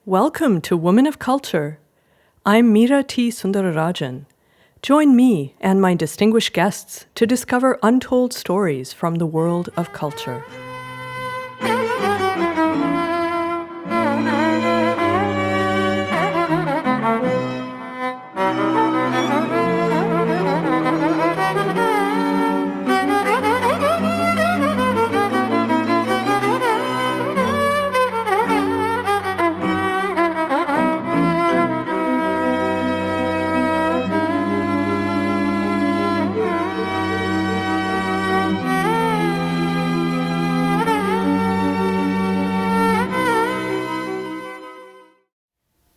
Welcome to Women of Culture. I'm Meera T. Sundararajan. Join me and my distinguished guests to discover untold stories from the world of culture.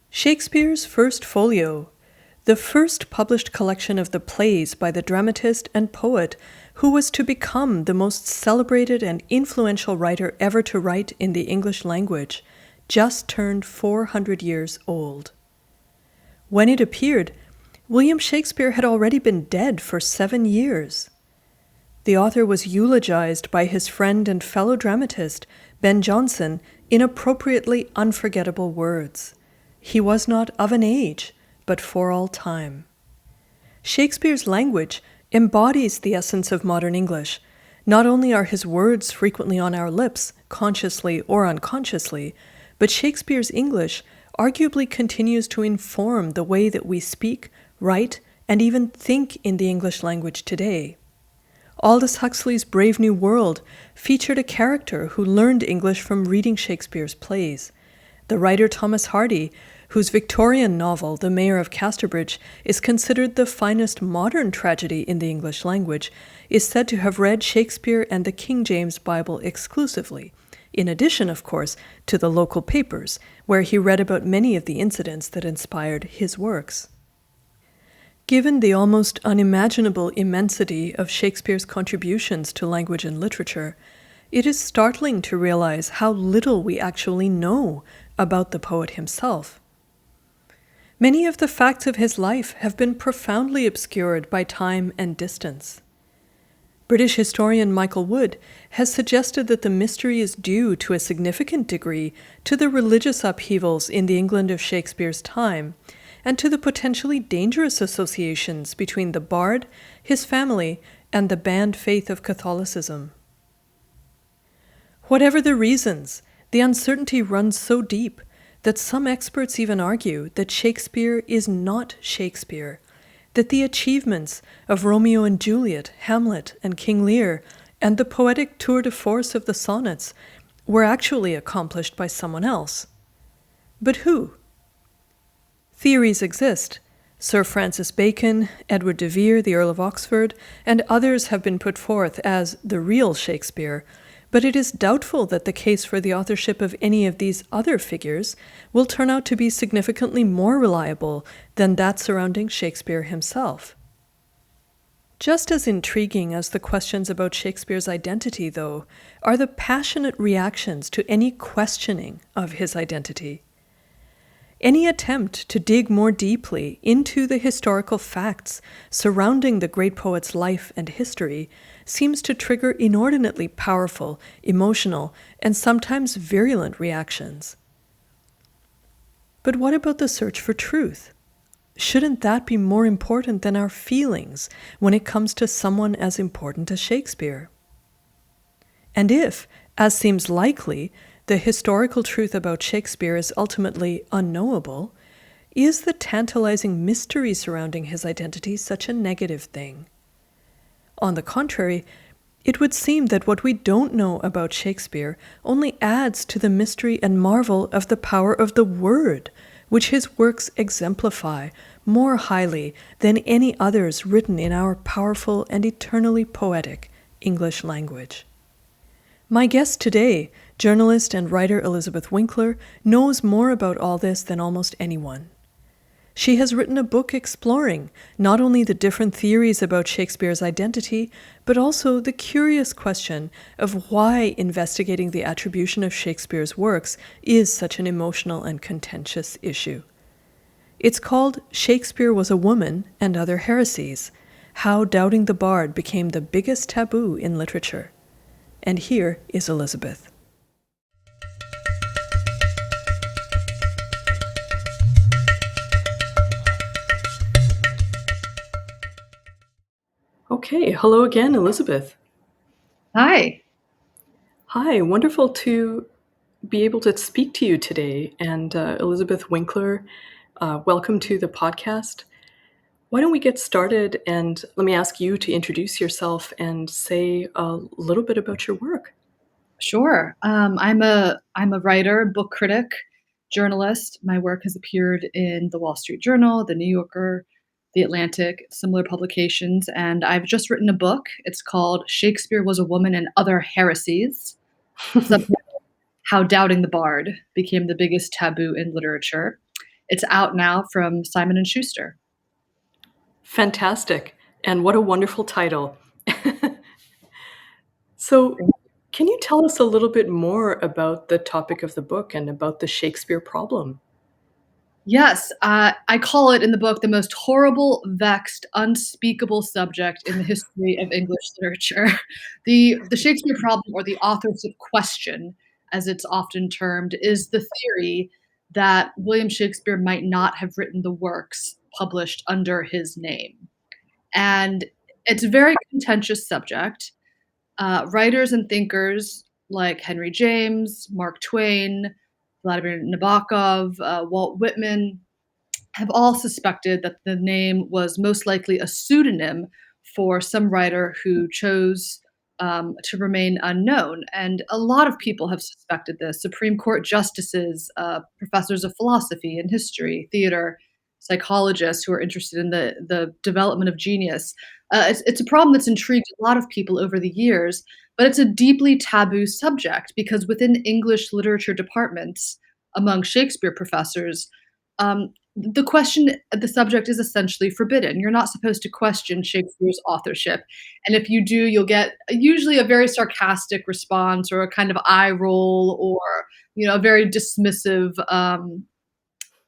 Shakespeare's First Folio, the first published collection of the plays by the dramatist and poet who was to become the most celebrated and influential writer ever to write in the English language, just turned 400 years old. When it appeared, William Shakespeare had already been dead for 7 years. The author was eulogized by his friend and fellow dramatist, Ben Jonson, in appropriately unforgettable words. He was not of an age, but for all time. Shakespeare's language embodies the essence of modern English. Not only are his words frequently on our lips, consciously or unconsciously, but Shakespeare's English arguably continues to inform the way that we speak, write, and even think in the English language today. Aldous Huxley's Brave New World featured a character who learned English from reading Shakespeare's plays. The writer Thomas Hardy, whose Victorian novel, The Mayor of Casterbridge, is considered the finest modern tragedy in the English language, is said to have read Shakespeare and the King James Bible exclusively, in addition, of course, to the local papers, where he read about many of the incidents that inspired his works. Given the almost unimaginable immensity of Shakespeare's contributions to language and literature, it is startling to realize how little we actually know about the poet himself. Many of the facts of his life have been profoundly obscured by time and distance. British historian Michael Wood has suggested that the mystery is due to a significant degree to the religious upheavals in the England of Shakespeare's time, and to the potentially dangerous associations between the bard, his family, and the banned faith of Catholicism. Whatever the reasons, the uncertainty runs so deep that some experts even argue that Shakespeare is not Shakespeare, that the achievements of Romeo and Juliet, Hamlet, and King Lear, and the poetic tour de force of the sonnets were actually accomplished by someone else. But who? Theories exist. Sir Francis Bacon, Edward de Vere, the Earl of Oxford, and others have been put forth as the real Shakespeare, but it is doubtful that the case for the authorship of any of these other figures will turn out to be significantly more reliable than that surrounding Shakespeare himself. Just as intriguing as the questions about Shakespeare's identity, though, are the passionate reactions to any questioning of his identity. Any attempt to dig more deeply into the historical facts surrounding the great poet's life and history seems to trigger inordinately powerful, emotional, and sometimes virulent reactions. But what about the search for truth? Shouldn't that be more important than our feelings when it comes to someone as important as Shakespeare? And if, as seems likely, the historical truth about Shakespeare is ultimately unknowable, is the tantalizing mystery surrounding his identity such a negative thing? On the contrary, it would seem that what we don't know about Shakespeare only adds to the mystery and marvel of the power of the word, which his works exemplify more highly than any others written in our powerful and eternally poetic English language. My guest today, journalist and writer Elizabeth Winkler, knows more about all this than almost anyone. She has written a book exploring not only the different theories about Shakespeare's identity, but also the curious question of why investigating the attribution of Shakespeare's works is such an emotional and contentious issue. It's called Shakespeare Was a Woman and Other Heresies: How Doubting the Bard Became the Biggest Taboo in Literature. And here is Elizabeth. Okay, hello again, Elizabeth. Hi. Hi, wonderful to be able to speak to you today. And Elizabeth Winkler, welcome to the podcast. Why don't we get started and let me ask you to introduce yourself and say a little bit about your work. Sure. I'm a writer, book critic, journalist. My work has appeared in the Wall Street Journal, the New Yorker, the Atlantic, similar publications, and I've just written a book. It's called Shakespeare Was a Woman and Other Heresies, subtitled How Doubting the Bard Became the Biggest Taboo in Literature. It's out now from Simon and Schuster. Fantastic. And what a wonderful title. So, can you tell us a little bit more about the topic of the book and about the Shakespeare problem? Yes, I call it in the book the most horrible, vexed, unspeakable subject in the history of English literature. The Shakespeare problem, or the authorship question, as it's often termed, is the theory that William Shakespeare might not have written the works published under his name. And it's a very contentious subject. Writers and thinkers like Henry James, Mark Twain, Vladimir Nabokov, Walt Whitman have all suspected that the name was most likely a pseudonym for some writer who chose to remain unknown. And a lot of people have suspected this: Supreme Court justices, professors of philosophy and history, theater, psychologists who are interested in the development of genius. It's a problem that's intrigued a lot of people over the years, but it's a deeply taboo subject because within English literature departments, among Shakespeare professors, the subject is essentially forbidden. You're not supposed to question Shakespeare's authorship, and if you do, you'll get usually a very sarcastic response or a kind of eye roll or, a very dismissive,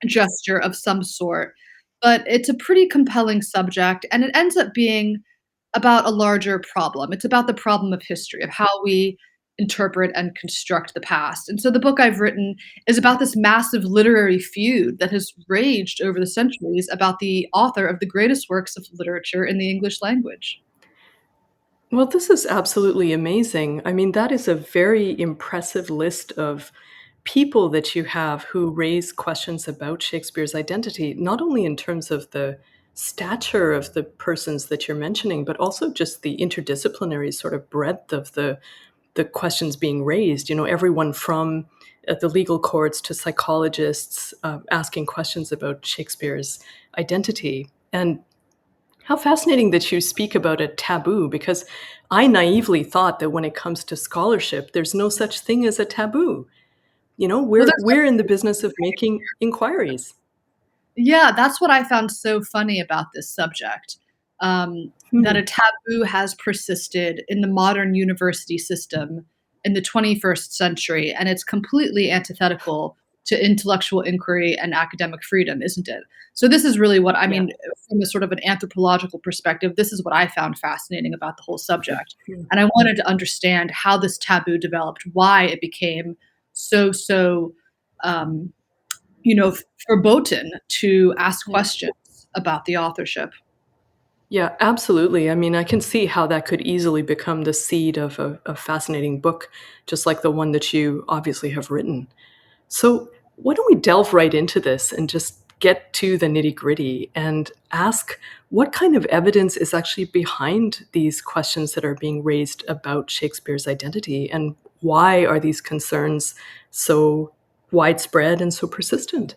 gesture of some sort. But it's a pretty compelling subject, and it ends up being about a larger problem. It's about the problem of history, of how we interpret and construct the past. And so the book I've written is about this massive literary feud that has raged over the centuries about the author of the greatest works of literature in the English language. Well, this is absolutely amazing. I mean, that is a very impressive list of people that you have who raise questions about Shakespeare's identity, not only in terms of the stature of the persons that you're mentioning, but also just the interdisciplinary sort of breadth of the questions being raised. You know, everyone from the legal courts to psychologists asking questions about Shakespeare's identity. And how fascinating that you speak about a taboo, because I naively thought that when it comes to scholarship, there's no such thing as a taboo. You know, Well, we're in the business of making inquiries. yeah, that's what I found so funny about this subject, that Hmm. a taboo has persisted in the modern university system in the 21st century, and it's completely antithetical to intellectual inquiry and academic freedom, isn't it? So this is really what I Yeah. mean, from a sort of an anthropological perspective, this is what I found fascinating about the whole subject, Hmm. and I wanted to understand how this taboo developed, why it became so, um verboten to ask Yeah. questions about the authorship. Yeah, absolutely. I mean, I can see how that could easily become the seed of a fascinating book, just like the one that you obviously have written. So, why don't we delve right into this and just get to the nitty gritty and ask what kind of evidence is actually behind these questions that are being raised about Shakespeare's identity, and why are these concerns so widespread and so persistent?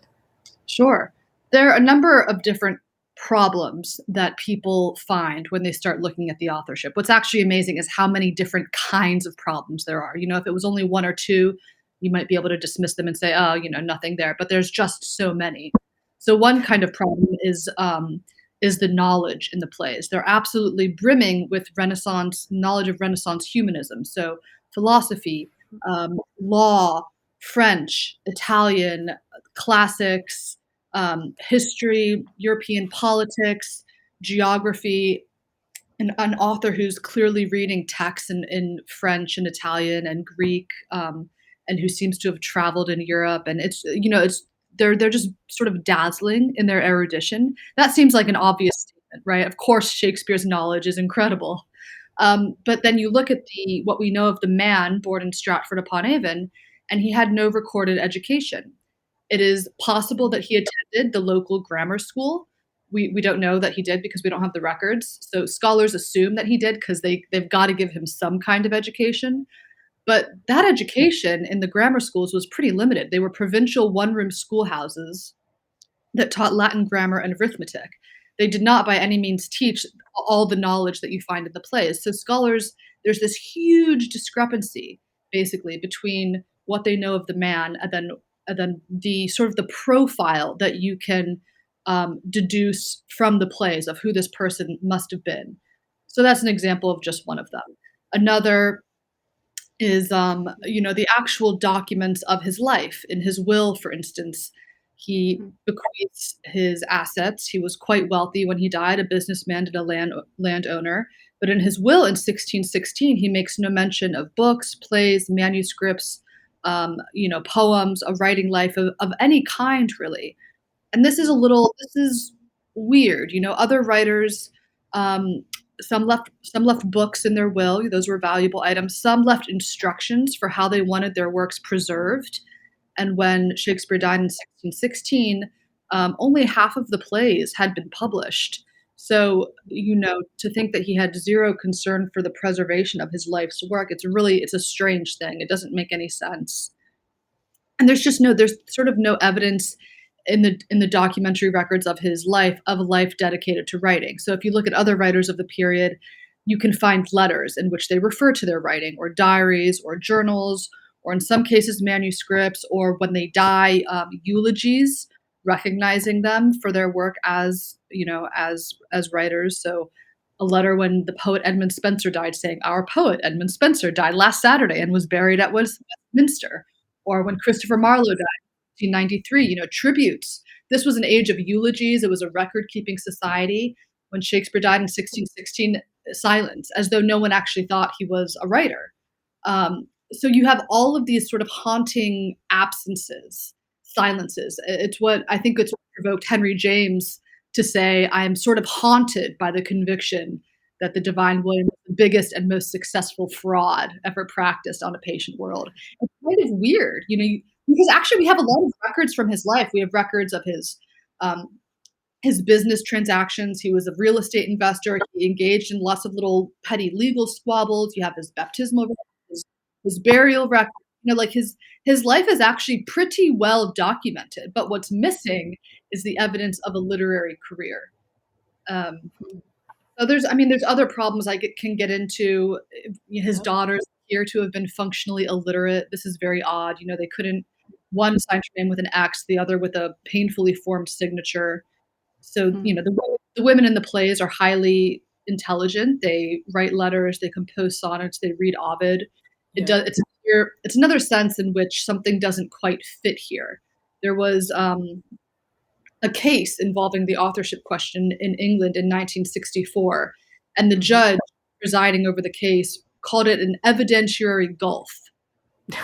Sure. There are a number of different problems that people find when they start looking at the authorship. What's actually amazing is how many different kinds of problems there are. If it was only one or two, you might be able to dismiss them and say, "Oh, nothing there." But there's just so many. So one kind of problem is the knowledge in the plays. They're absolutely brimming with Renaissance knowledge of Renaissance humanism. So philosophy, law, French, Italian, classics, history, European politics, geography, and an author who's clearly reading texts in French and Italian and Greek, and who seems to have traveled in Europe. And it's they're just sort of dazzling in their erudition. That seems like an obvious statement right? Of course, Shakespeare's knowledge is incredible. But then you look at what we know of the man born in Stratford upon Avon, and he had no recorded education. It is possible that he attended the local grammar school. We don't know that he did because we don't have the records. So scholars assume that he did because they've got to give him some kind of education. But that education in the grammar schools was pretty limited. They were provincial one-room schoolhouses that taught Latin grammar and arithmetic. They did not by any means teach all the knowledge that you find in the plays. So scholars, there's this huge discrepancy basically between what they know of the man and then the sort of the profile that you can deduce from the plays of who this person must have been. So that's an example of just one of them. Another is, the actual documents of his life. In his will, for instance, he Mhm. bequeaths his assets. He was quite wealthy when he died, a businessman and a landowner. But in his will in 1616, he makes no mention of books, plays, manuscripts, poems, a writing life of any kind, really. And this is weird, other writers, um, some left books in their will, those were valuable items. Some left instructions for how they wanted their works preserved. And when Shakespeare died in 1616, only half of the plays had been published. So, to think that he had zero concern for the preservation of his life's work, it's a strange thing. It doesn't make any sense. And there's sort of no evidence in the documentary records of his life of a life dedicated to writing. So if you look at other writers of the period, you can find letters in which they refer to their writing, or diaries, or journals, or in some cases manuscripts, or when they die, eulogies, recognizing them for their work as writers. So a letter when the poet Edmund Spenser died, saying, "Our poet Edmund Spenser died last Saturday and was buried at Westminster." Or when Christopher Marlowe died in 1893, tributes. This was an age of eulogies. It was a record-keeping society. When Shakespeare died in 1616, silence, as though no one actually thought he was a writer. So you have all of these sort of haunting absences, silences. It's what provoked Henry James to say, "I am sort of haunted by the conviction that the divine William is the biggest and most successful fraud ever practiced on a patient world." It's kind of weird, because actually we have a lot of records from his life. We have records of um, his business transactions. He was a real estate investor. He engaged in lots of little petty legal squabbles. You have his baptismal record, his burial record. Like his life is actually pretty well documented. But what's missing is the evidence of a literary career. Um, so there's other problems can get into. His Yep. daughters appear to have been functionally illiterate. This is very odd. They couldn't, one signed her name with an X, the other with a painfully formed signature. So, Hmm. the women in the plays are highly intelligent. They write letters, they compose sonnets, they read Ovid. Yeah. It's another sense in which something doesn't quite fit here. There was, a case involving the authorship question in England in 1964, and the Mhm. judge presiding over the case called it an evidentiary gulf,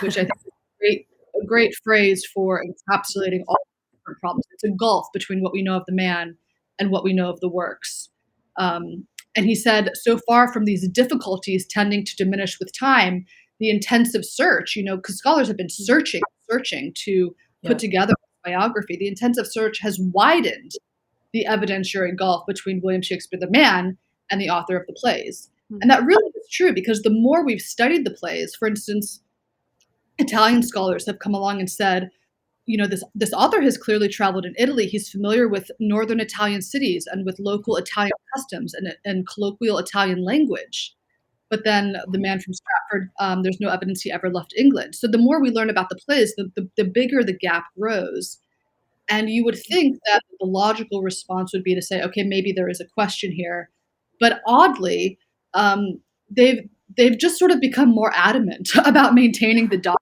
which I think is a great phrase for encapsulating all different problems. It's a gulf between what we know of the man and what we know of the works. Um, and he said, so far from these difficulties tending to diminish with time, the intensive search, because scholars have been searching to put Yeah. together a biography, the intensive search has widened the evidentiary gulf between William Shakespeare the man and the author of the plays. And Mhm. that really is true because the more we've studied the plays, for instance, Italian scholars have come along and said, this author has clearly traveled in Italy. He's familiar with northern Italian cities and with local Italian customs and colloquial Italian language. But then the man from Stratford, there's no evidence he ever left England. So the more we learn about the plays, the bigger the gap grows. And you would think that the logical response would be to say, okay, maybe there is a question here. But oddly, um, they've they've just sort of become more adamant about maintaining the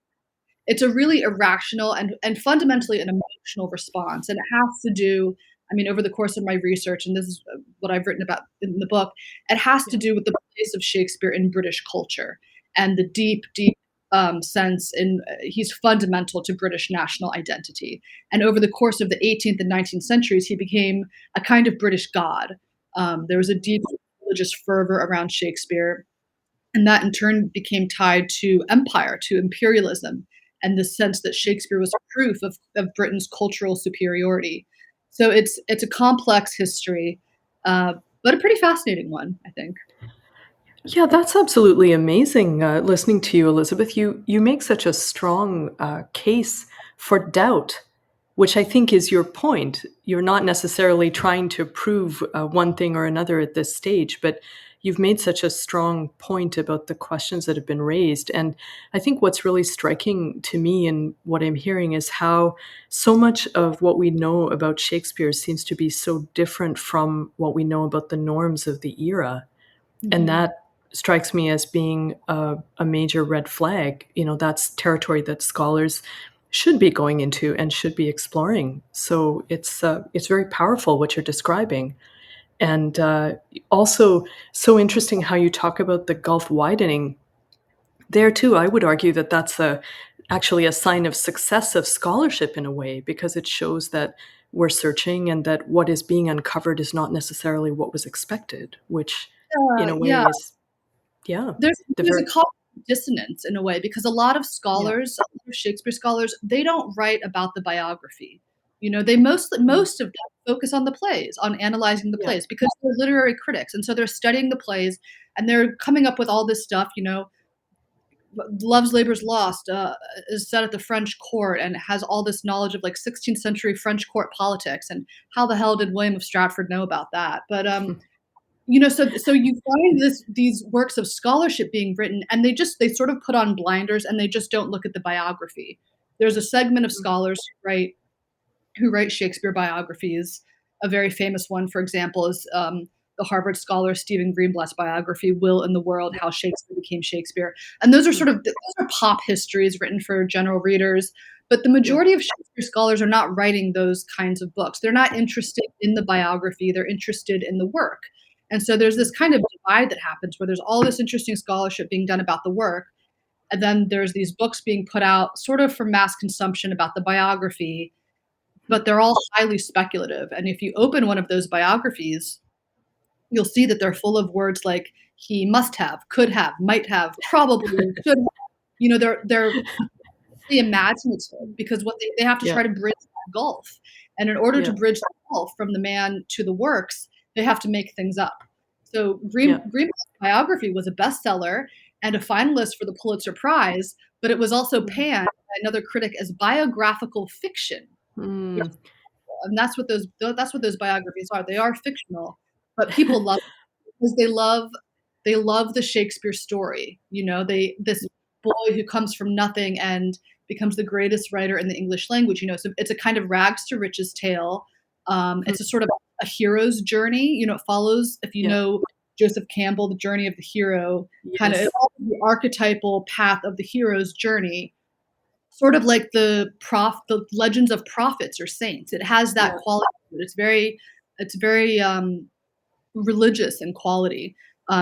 it's a really irrational and fundamentally an emotional response, and it has to do, over the course of my research, and this is what I've written about in the book, it has to Yeah. do with the place of Shakespeare in British culture and the deep, deep, sense in he's fundamental to British national identity, and over the course of the 18th and 19th centuries, he became a kind of British god. There was a deep religious fervor around Shakespeare, and that in turn became tied to empire, to imperialism, and the sense that Shakespeare was proof of Britain's cultural superiority. So it's a complex history, but a pretty fascinating one, I think. Yeah, that's absolutely amazing, listening to you, Elizabeth. You make such a strong, case for doubt, which I think is your point. You're not necessarily trying to prove, one thing or another at this stage, but you've made such a strong point about the questions that have been raised, and I think what's really striking to me and what I'm hearing is how so much of what we know about Shakespeare seems to be so different from what we know about the norms of the era. And Mhm. that strikes me as being a major red flag. You know, that's territory that scholars should be going into and should be exploring. So it's very powerful what you're describing, and also so interesting how you talk about the gulf widening. There too, I would argue that that's actually a sign of success of scholarship in a way, because it shows that we're searching and that what is being uncovered is not necessarily what was expected, which in a Yeah. way is, yeah, the There's a very, cognitive dissonance in a way because a lot of yeah. scholars, a lot of Shakespeare scholars, they don't write about the biography. They Mm. most of them focus on the plays, on analyzing the Yeah. plays because they're literary critics, and so they're studying the plays and they're coming up with all this stuff, Love's Labour's Lost, is set at the French court and has all this knowledge of, like, 16th century French court politics, and how the hell did William of Stratford know about that? But, so you find these works of scholarship being written, and they sort of put on blinders, and they just don't look at the biography. There's a segment of scholars who write Shakespeare biographies. A very famous one, for example, is the Harvard scholar Stephen Greenblatt's biography, "Will in the World: How Shakespeare Became Shakespeare." And Mm. those are pop histories written for general readers. But the Yeah. majority of Shakespeare scholars are not writing those kinds of books. They're not interested in the biography, they're interested in the work. And so there's this kind of divide that happens where there's all this interesting scholarship being done about the work, and then there's these books being put out sort of for mass consumption about the biography, but they're all highly speculative. And if you open one of those biographies, you'll see that they're full of words like he must have, could have, might have, probably, should have. They're the imaginative because what they have to Yeah. try to bridge that gulf. And in order to Yeah. bridge the gulf from the man to the works, they have to make things up. So Yeah. Greenblatt's biography was a bestseller and a finalist for the Pulitzer Prize, but it was also Mm. panned by another critic as biographical fiction. Mm. And that's what those biographies are. They are fictional, but people love it because they love the Shakespeare story. This boy who comes from nothing and becomes the greatest writer in the English language. So it's a kind of rags to riches tale. Mm. It's a sort of a hero's journey. It follows, if you Yeah. know Joseph Campbell, The Journey of the Hero, kind of Yes. the archetypal path of the hero's journey, sort of like the legends of prophets or saints. It has that Yeah. quality to it. It's very religious in quality,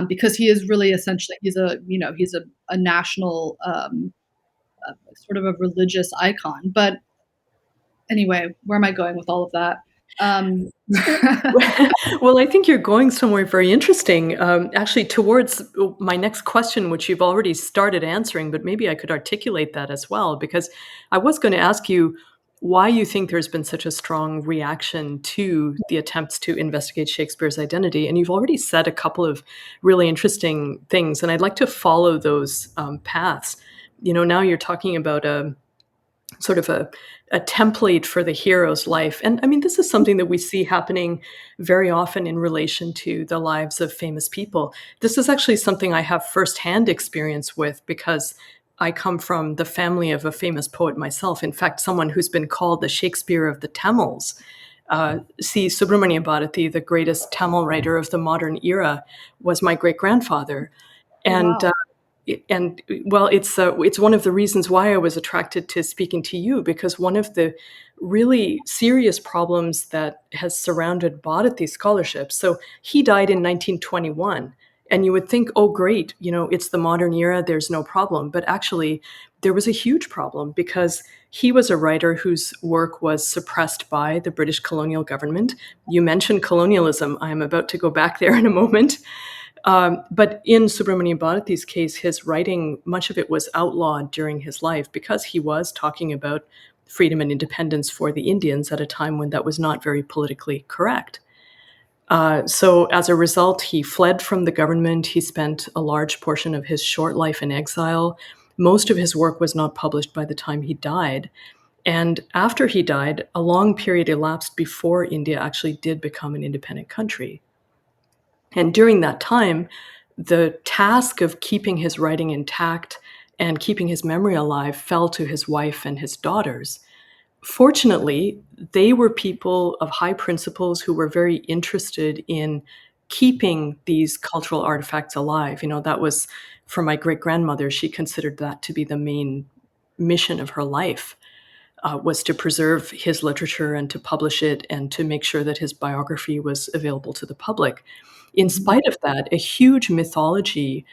because he is really essentially he's a national, sort of a religious icon. But anyway, where am I going with all of that? Um, Well, I think you're going somewhere very interesting, actually, towards my next question, which you've already started answering, but maybe I could articulate that as well, because I was going to ask you why you think there's been such a strong reaction to the attempts to investigate Shakespeare's identity. And you've already said a couple of really interesting things, and I'd like to follow those paths. Now you're talking about a sort of a template for the hero's life. And I mean, this is something that we see happening very often in relation to the lives of famous people. This is actually something I have firsthand experience with because I come from the family of a famous poet myself. In fact, someone who's been called the Shakespeare of the Tamils. C. Subramania Bharati, the greatest Tamil writer of the modern era, was my great grandfather. oh, And wow. well, it's one of the reasons why I was attracted to speaking to you, because one of the really serious problems that has surrounded Bharati scholarship. So he died in 1921, and you would think, oh, great, it's the modern era, there's no problem. But actually, there was a huge problem because he was a writer whose work was suppressed by the British colonial government. You mentioned colonialism. I'm about to go back there in a moment. But in Subramanian Bharathi's case, his writing, much of it was outlawed during his life because he was talking about freedom and independence for the Indians at a time when that was not very politically correct. So as a result, he fled from the government. He spent a large portion of his short life in exile. Most of his work was not published by the time he died. And after he died, a long period elapsed before India actually did become an independent country. And during that time, the task of keeping his writing intact and keeping his memory alive fell to his wife and his daughters. Fortunately, they were people of high principles who were very interested in keeping these cultural artifacts alive. That was for my great grandmother, she considered that to be the main mission of her life. Was to preserve his literature and to publish it and to make sure that his biography was available to the public. In Mhm. spite of that, a huge mythology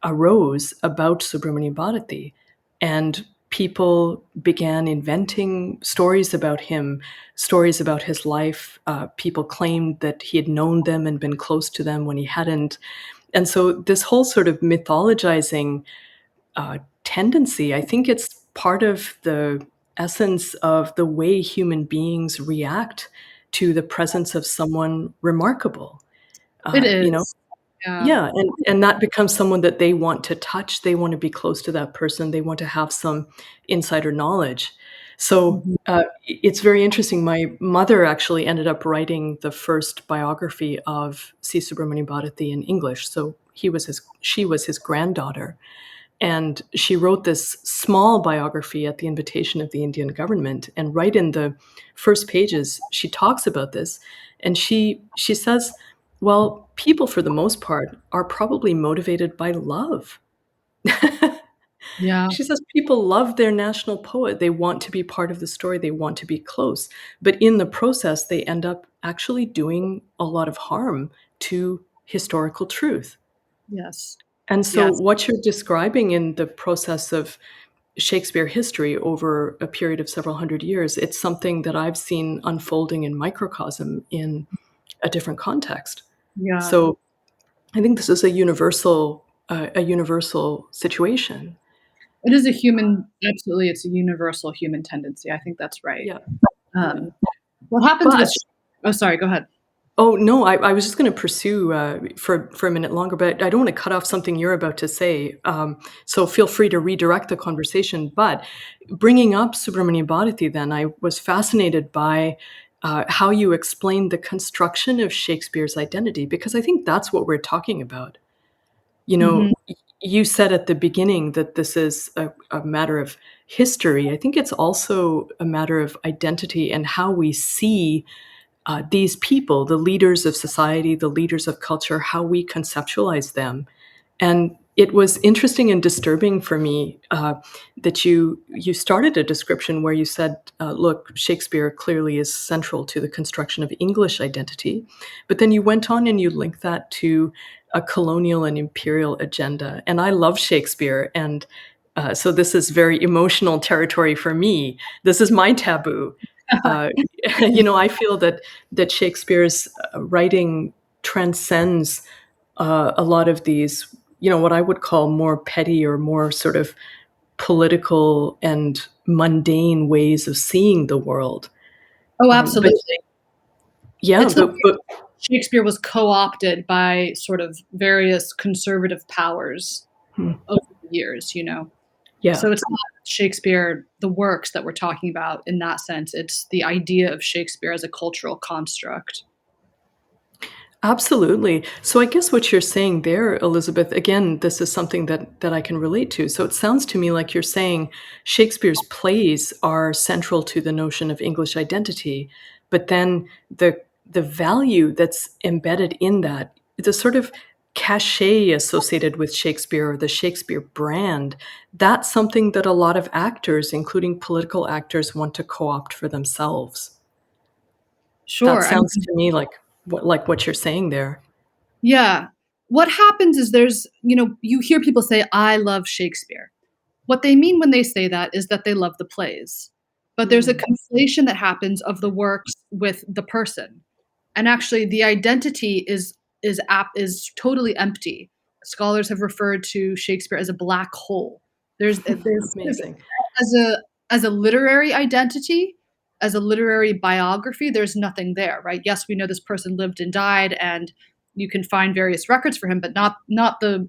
arose about Subramanian Bharati, and people began inventing stories about him, stories about his life. People claimed that he had known them and been close to them when he hadn't. And so this whole sort of mythologizing tendency, I think it's part of the essence of the way human beings react to the presence of someone remarkable. It Uh, you know, is. Yeah. yeah, and that becomes someone that they want to touch, they want to be close to that person, they want to have some insider knowledge. So, Mhm. it's very interesting. My mother actually ended up writing the first biography of C. Subramanian Bharati in English, so she was his granddaughter, and she wrote this small biography at the invitation of the Indian government, and right in the first pages, she talks about this, and she says, "Well, people for the most part are probably motivated by love." Yeah. She says people love their national poet. They want to be part of the story. They want to be close. But in the process, they end up actually doing a lot of harm to historical truth. Yes. And so Yes. what you're describing in the process of Shakespeare history over a period of several hundred years, it's something that I've seen unfolding in microcosm in a different context. Yeah. So I think this is a universal situation. It is a human absolutely, it's a universal human tendency. I think that's right. Yeah, yeah. Um, what happens with But sh Oh, sorry, go ahead. oh no, I was just going to pursue for a minute longer, but I don't want to cut off something you're about to say. So feel free to redirect the conversation. But bringing up Subramanian Bharati, then I was fascinated by how you explained the construction of Shakespeare's identity, because I think that's what we're talking about. Mhm. You said at the beginning that this is a matter of history. I think it's also a matter of identity and how we see these people, the leaders of society, the leaders of culture, how we conceptualize them. And it was interesting and disturbing for me that you started a description where you said, "Look, Shakespeare clearly is central to the construction of English identity," but then you went on and you linked that to a colonial and imperial agenda. And I love Shakespeare, and so this is very emotional territory for me. This is my taboo. Uh, I feel that Shakespeare's writing transcends a lot of these, what I would call more petty or more sort of political and mundane ways of seeing the world. Oh, But absolutely. yeah, It's the but Shakespeare was co-opted by sort of various conservative powers hmm, over the years, you know? yeah. So it's not Shakespeare, the works that we're talking about in that sense, it's the idea of Shakespeare as a cultural construct. Absolutely. So I guess what you're saying there, Elizabeth, again, this is something that I can relate to. So it sounds to me like you're saying Shakespeare's plays are central to the notion of English identity, but then the value that's embedded in that, the sort of cachet associated with Shakespeare or the Shakespeare brand, that's something that a lot of actors, including political actors, want to co-opt for themselves. That Sure, I sounds to me like what you're saying there. Yeah. What happens is you hear people say, "I love Shakespeare." What they mean when they say that is that they love the plays. But there's a Mm. conflation that happens of the works with the person. And actually the identity is totally empty. Scholars have referred to Shakespeare as a black hole. There's sort of Amazing. as a literary identity, as a literary biography, there's nothing there, right? Yes, we know this person lived and died, and you can find various records for him, but not the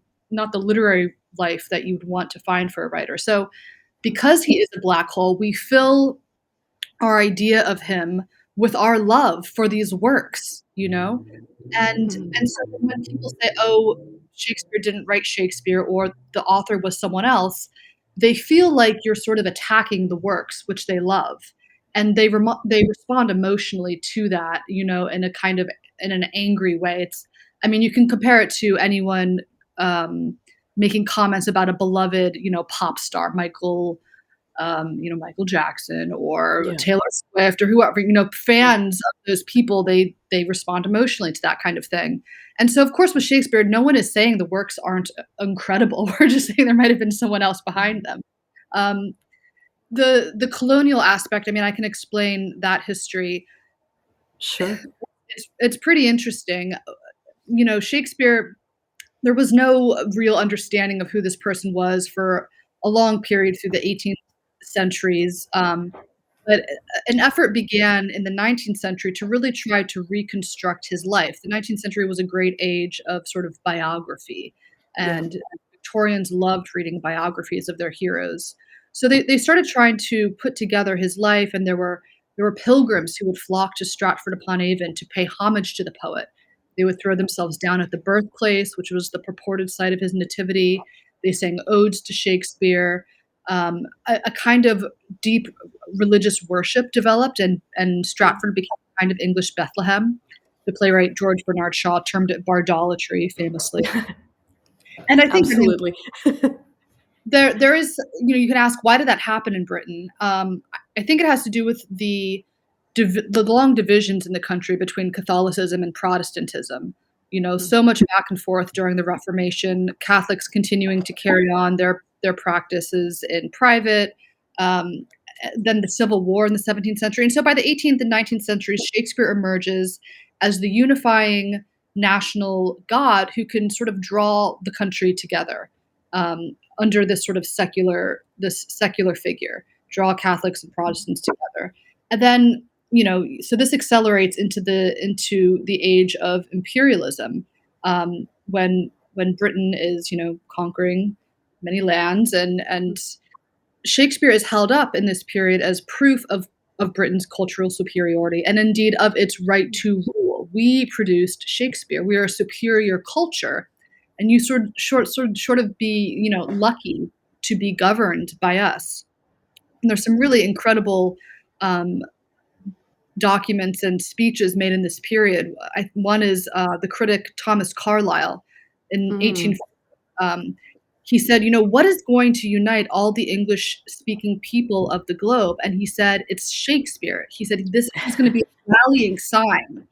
literary life that you would want to find for a writer. So, because he is a black hole, we fill our idea of him with our love for these works, you know? And so when people say, "Oh, Shakespeare didn't write Shakespeare," or "The author was someone else," they feel like you're sort of attacking the works which they love, and they respond emotionally to that, in a kind of in an angry way. I mean, you can compare it to anyone, um, making comments about a beloved, pop star, Michael Jackson or Yeah. Taylor Swift or whoever, fans of those people, they respond emotionally to that kind of thing. And so, of course, with Shakespeare, no one is saying the works aren't incredible. We're just saying there might have been someone else behind them. Um, the colonial aspect, I mean, I can explain that history. Sure. It's pretty interesting. Shakespeare, there was no real understanding of who this person was for a long period through the 18th centuries. But an effort began in the 19th century to really try to reconstruct his life. The 19th century was a great age of sort of biography, Yeah. and Victorians loved reading biographies of their heroes. So they started trying to put together his life, and there were pilgrims who would flock to Stratford upon Avon to pay homage to the poet. They would throw themselves down at the birthplace, which was the purported site of his nativity. They sang odes to Shakespeare. A kind of deep religious worship developed, and Stratford became kind of English Bethlehem. The playwright George Bernard Shaw termed it bardolatry famously. And I mean, Absolutely. there is, you can ask, why did that happen in Britain? I think it has to do with the long divisions in the country between Catholicism and Protestantism. Mm. So much back and forth during the Reformation, Catholics continuing to carry on their practices in private. Um, then the Civil War in the 17th century, and so by the 18th and 19th centuries, Shakespeare emerges as the unifying national god who can sort of draw the country together. Under this secular figure, draw Catholics and Protestants together. And then, so this accelerates into the age of imperialism, when Britain is, conquering many lands, and Shakespeare is held up in this period as proof of Britain's cultural superiority, and indeed of its right to rule. We produced Shakespeare. We are a superior culture, and you sort of be, lucky to be governed by us. And there's some really incredible, um, documents and speeches made in this period. One is, the critic Thomas Carlyle in Mm. 18. He said, "What is going to unite all the English-speaking people of the globe?" And he said, "It's Shakespeare." He said, "He's going to be a rallying sign."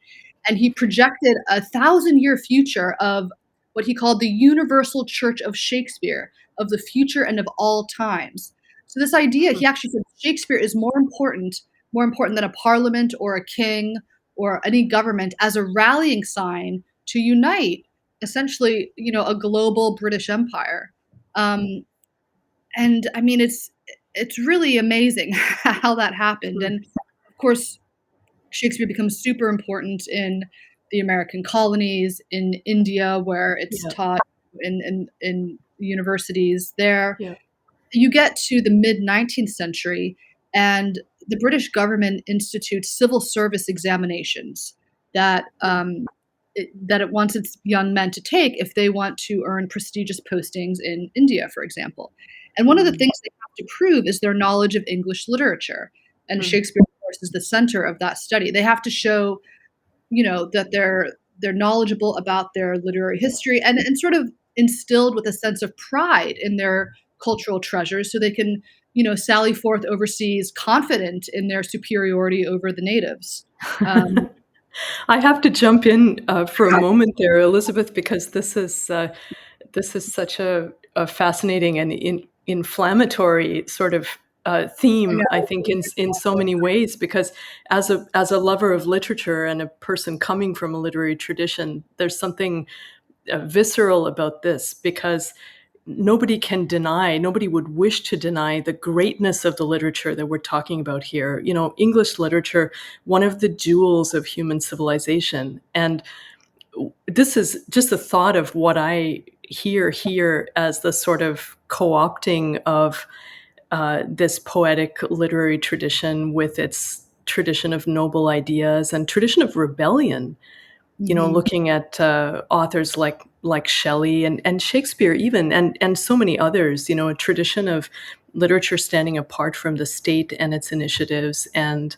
And he projected a thousand-year future of what he called the universal church of Shakespeare, of the future and of all times. So this idea, he actually said Shakespeare is more important than a parliament or a king or any government, as a rallying sign to unite essentially, a global British empire. Um, and I mean, it's really amazing how that happened. Mm. And of course, Shakespeare becomes super important in the American colonies, in India, where it's Yeah. taught in universities there. Yeah. You get to the mid 19th century, and the British government institutes civil service examinations that that it wants its young men to take if they want to earn prestigious postings in India, for example. And one of the Mm. things they have to prove is their knowledge of English literature. And Mm. Shakespeare, of course, is the center of that study. They have to show, that they're knowledgeable about their literary history, and sort of instilled with a sense of pride in their cultural treasures, so they can, sally forth overseas confident in their superiority over the natives. Um, I have to jump in for a moment there, Elizabeth, because this is such a fascinating and inflammatory sort of theme, I think, in so many ways, because as a lover of literature and a person coming from a literary tradition, there's something visceral about this, because nobody would wish to deny the greatness of the literature that we're talking about here. English literature, one of the jewels of human civilization. And this is just a thought of what I hear here as the sort of co-opting of this poetic literary tradition with its tradition of noble ideas and tradition of rebellion. Mhm. Looking at authors like Shelley and Shakespeare even, and so many others. A tradition of literature standing apart from the state and its initiatives, and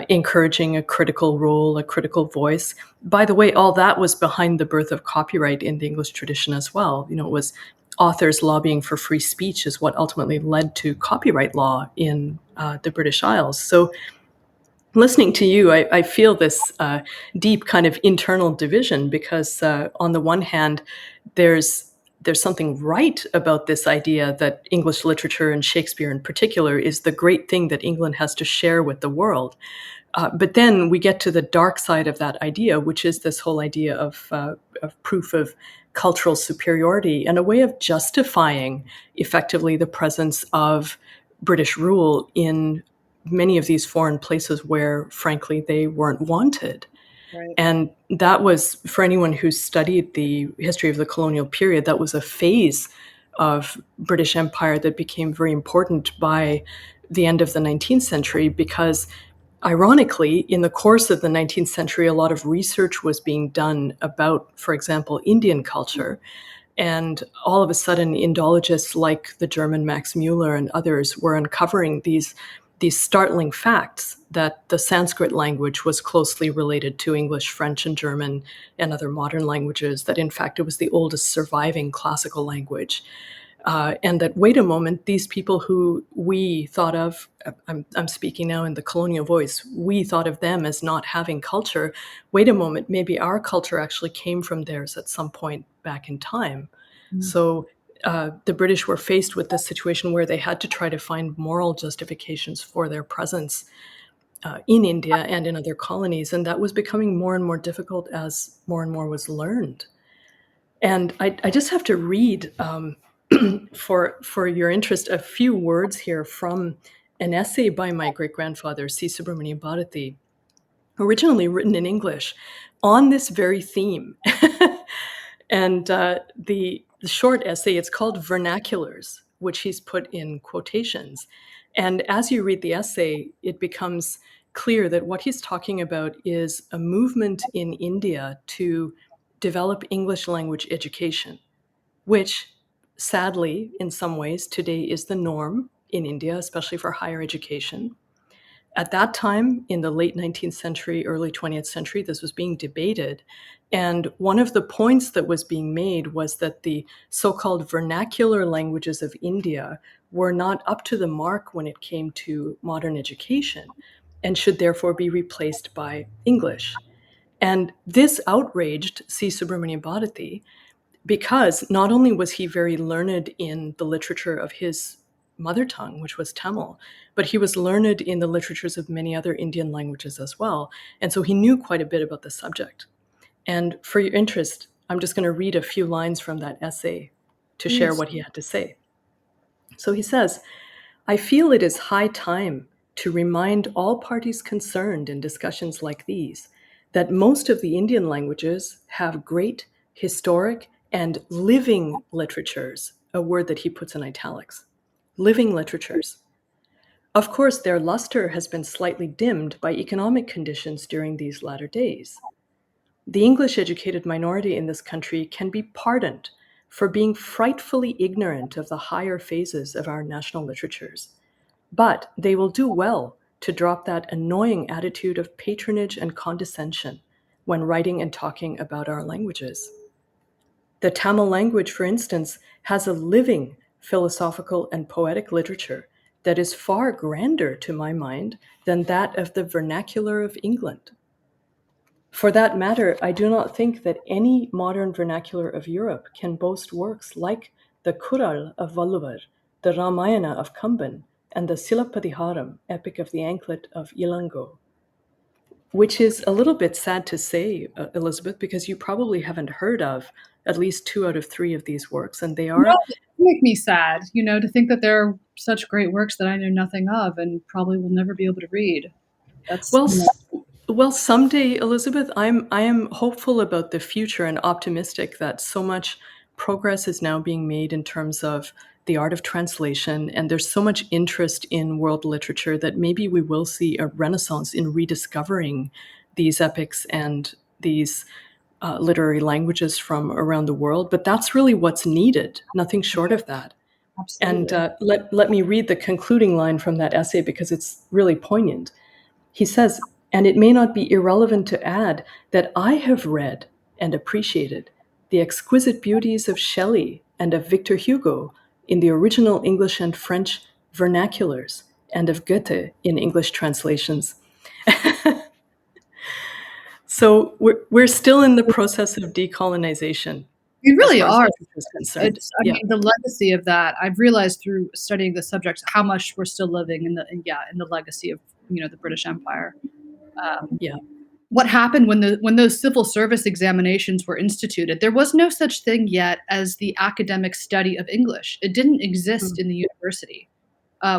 encouraging a critical role, a critical voice. By the way, all that was behind the birth of copyright in the English tradition as well. It was authors lobbying for free speech is what ultimately led to copyright law in the British Isles. So listening to you, I feel this deep kind of internal division, because on the one hand, there's something right about this idea that English literature, and Shakespeare in particular, is the great thing that England has to share with the world. But then we get to the dark side of that idea, which is this whole idea of proof of cultural superiority, and a way of justifying effectively the presence of British rule in many of these foreign places where, frankly, they weren't wanted. Right. And that was, for anyone who studied the history of the colonial period, that was a phase of British Empire that became very important by the end of the 19th century, because ironically, in the course of the 19th century, a lot of research was being done about, for example, Indian culture. And all of a sudden, Indologists like the German Max Muller and others were uncovering these startling facts that the Sanskrit language was closely related to English, French, and German and other modern languages, that in fact it was the oldest surviving classical language. And that, wait a moment, these people who we thought of, I'm speaking now in the colonial voice, we thought of them as not having culture. Wait a moment, maybe our culture actually came from theirs at some point back in time. Mm. So the British were faced with this situation where they had to try to find moral justifications for their presence in India and in other colonies. And that was becoming more and more difficult as more and more was learned. And I just have to read, for your interest, a few words here from an essay by my great-grandfather, C. Subramanian Bharati, originally written in English, on this very theme. And the short essay, it's called Vernaculars, which he's put in quotations. And as you read the essay, it becomes clear that what he's talking about is a movement in India to develop English language education, which sadly, in some ways, today is the norm in India, especially for higher education. At that time, in the late 19th century, early 20th century, this was being debated. And one of the points that was being made was that the so-called vernacular languages of India were not up to the mark when it came to modern education, and should therefore be replaced by English. And this outraged C. Subramanian Bharati, because not only was he very learned in the literature of his mother tongue, which was Tamil, but he was learned in the literatures of many other Indian languages as well. And so he knew quite a bit about the subject. And for your interest, I'm just going to read a few lines from that essay to share Please. what he had to say. So he says, I feel it is high time to remind all parties concerned in discussions like these that most of the Indian languages have great historic and living literatures, a word that he puts in italics, living literatures. Of course, their luster has been slightly dimmed by economic conditions during these latter days. The English educated minority in this country can be pardoned for being frightfully ignorant of the higher phases of our national literatures. But they will do well to drop that annoying attitude of patronage and condescension when writing and talking about our languages. The Tamil language, for instance, has a living philosophical and poetic literature that is far grander, to my mind, than that of the vernacular of England. For that matter, I do not think that any modern vernacular of Europe can boast works like the Kural of Valluvar, the Ramayana of Kamban, and the Silapadiharam, epic of the anklet of Ilango, which is a little bit sad to say, Elizabeth, because you probably haven't heard of at least 2 out of 3 of these works, and they No, are it make me sad, to think that there are such great works that I know nothing of and probably will never be able to read. That's, well. Well, someday, Elizabeth, I am hopeful about the future and optimistic that so much progress is now being made in terms of the art of translation, and there's so much interest in world literature that maybe we will see a renaissance in rediscovering these epics and these literary languages from around the world. But that's really what's needed, nothing short of that. And absolutely. let me read the concluding line from that essay because it's really poignant. He says, and it may not be irrelevant to add that I have read and appreciated the exquisite beauties of Shelley and of Victor Hugo in the original English and French vernaculars, and of Goethe in English translations. So we're still in the process of decolonization, We as really far as are. literature is concerned. I Yeah, mean, the legacy of that, I've realized through studying the subject how much we're still living in the legacy of, the British Empire. Um, yeah. what happened when those civil service examinations were instituted? There was no such thing yet as the academic study of English. It didn't exist Mm, in the university,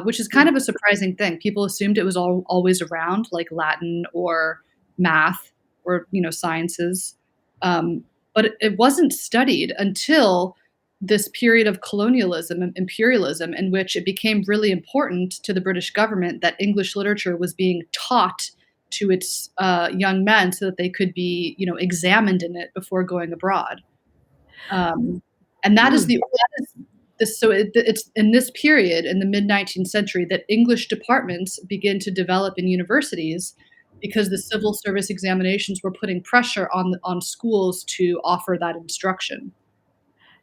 which is kind mm. of a surprising thing. People assumed it was always around, like Latin or math or sciences, um, but it wasn't studied until this period of colonialism and imperialism, in which it became really important to the British government that English literature was being taught to its young men so that they could be, examined in it before going abroad. Um, and that is this. So it's in this period, in the mid 19th century, that English departments begin to develop in universities because the civil service examinations were putting pressure on schools to offer that instruction.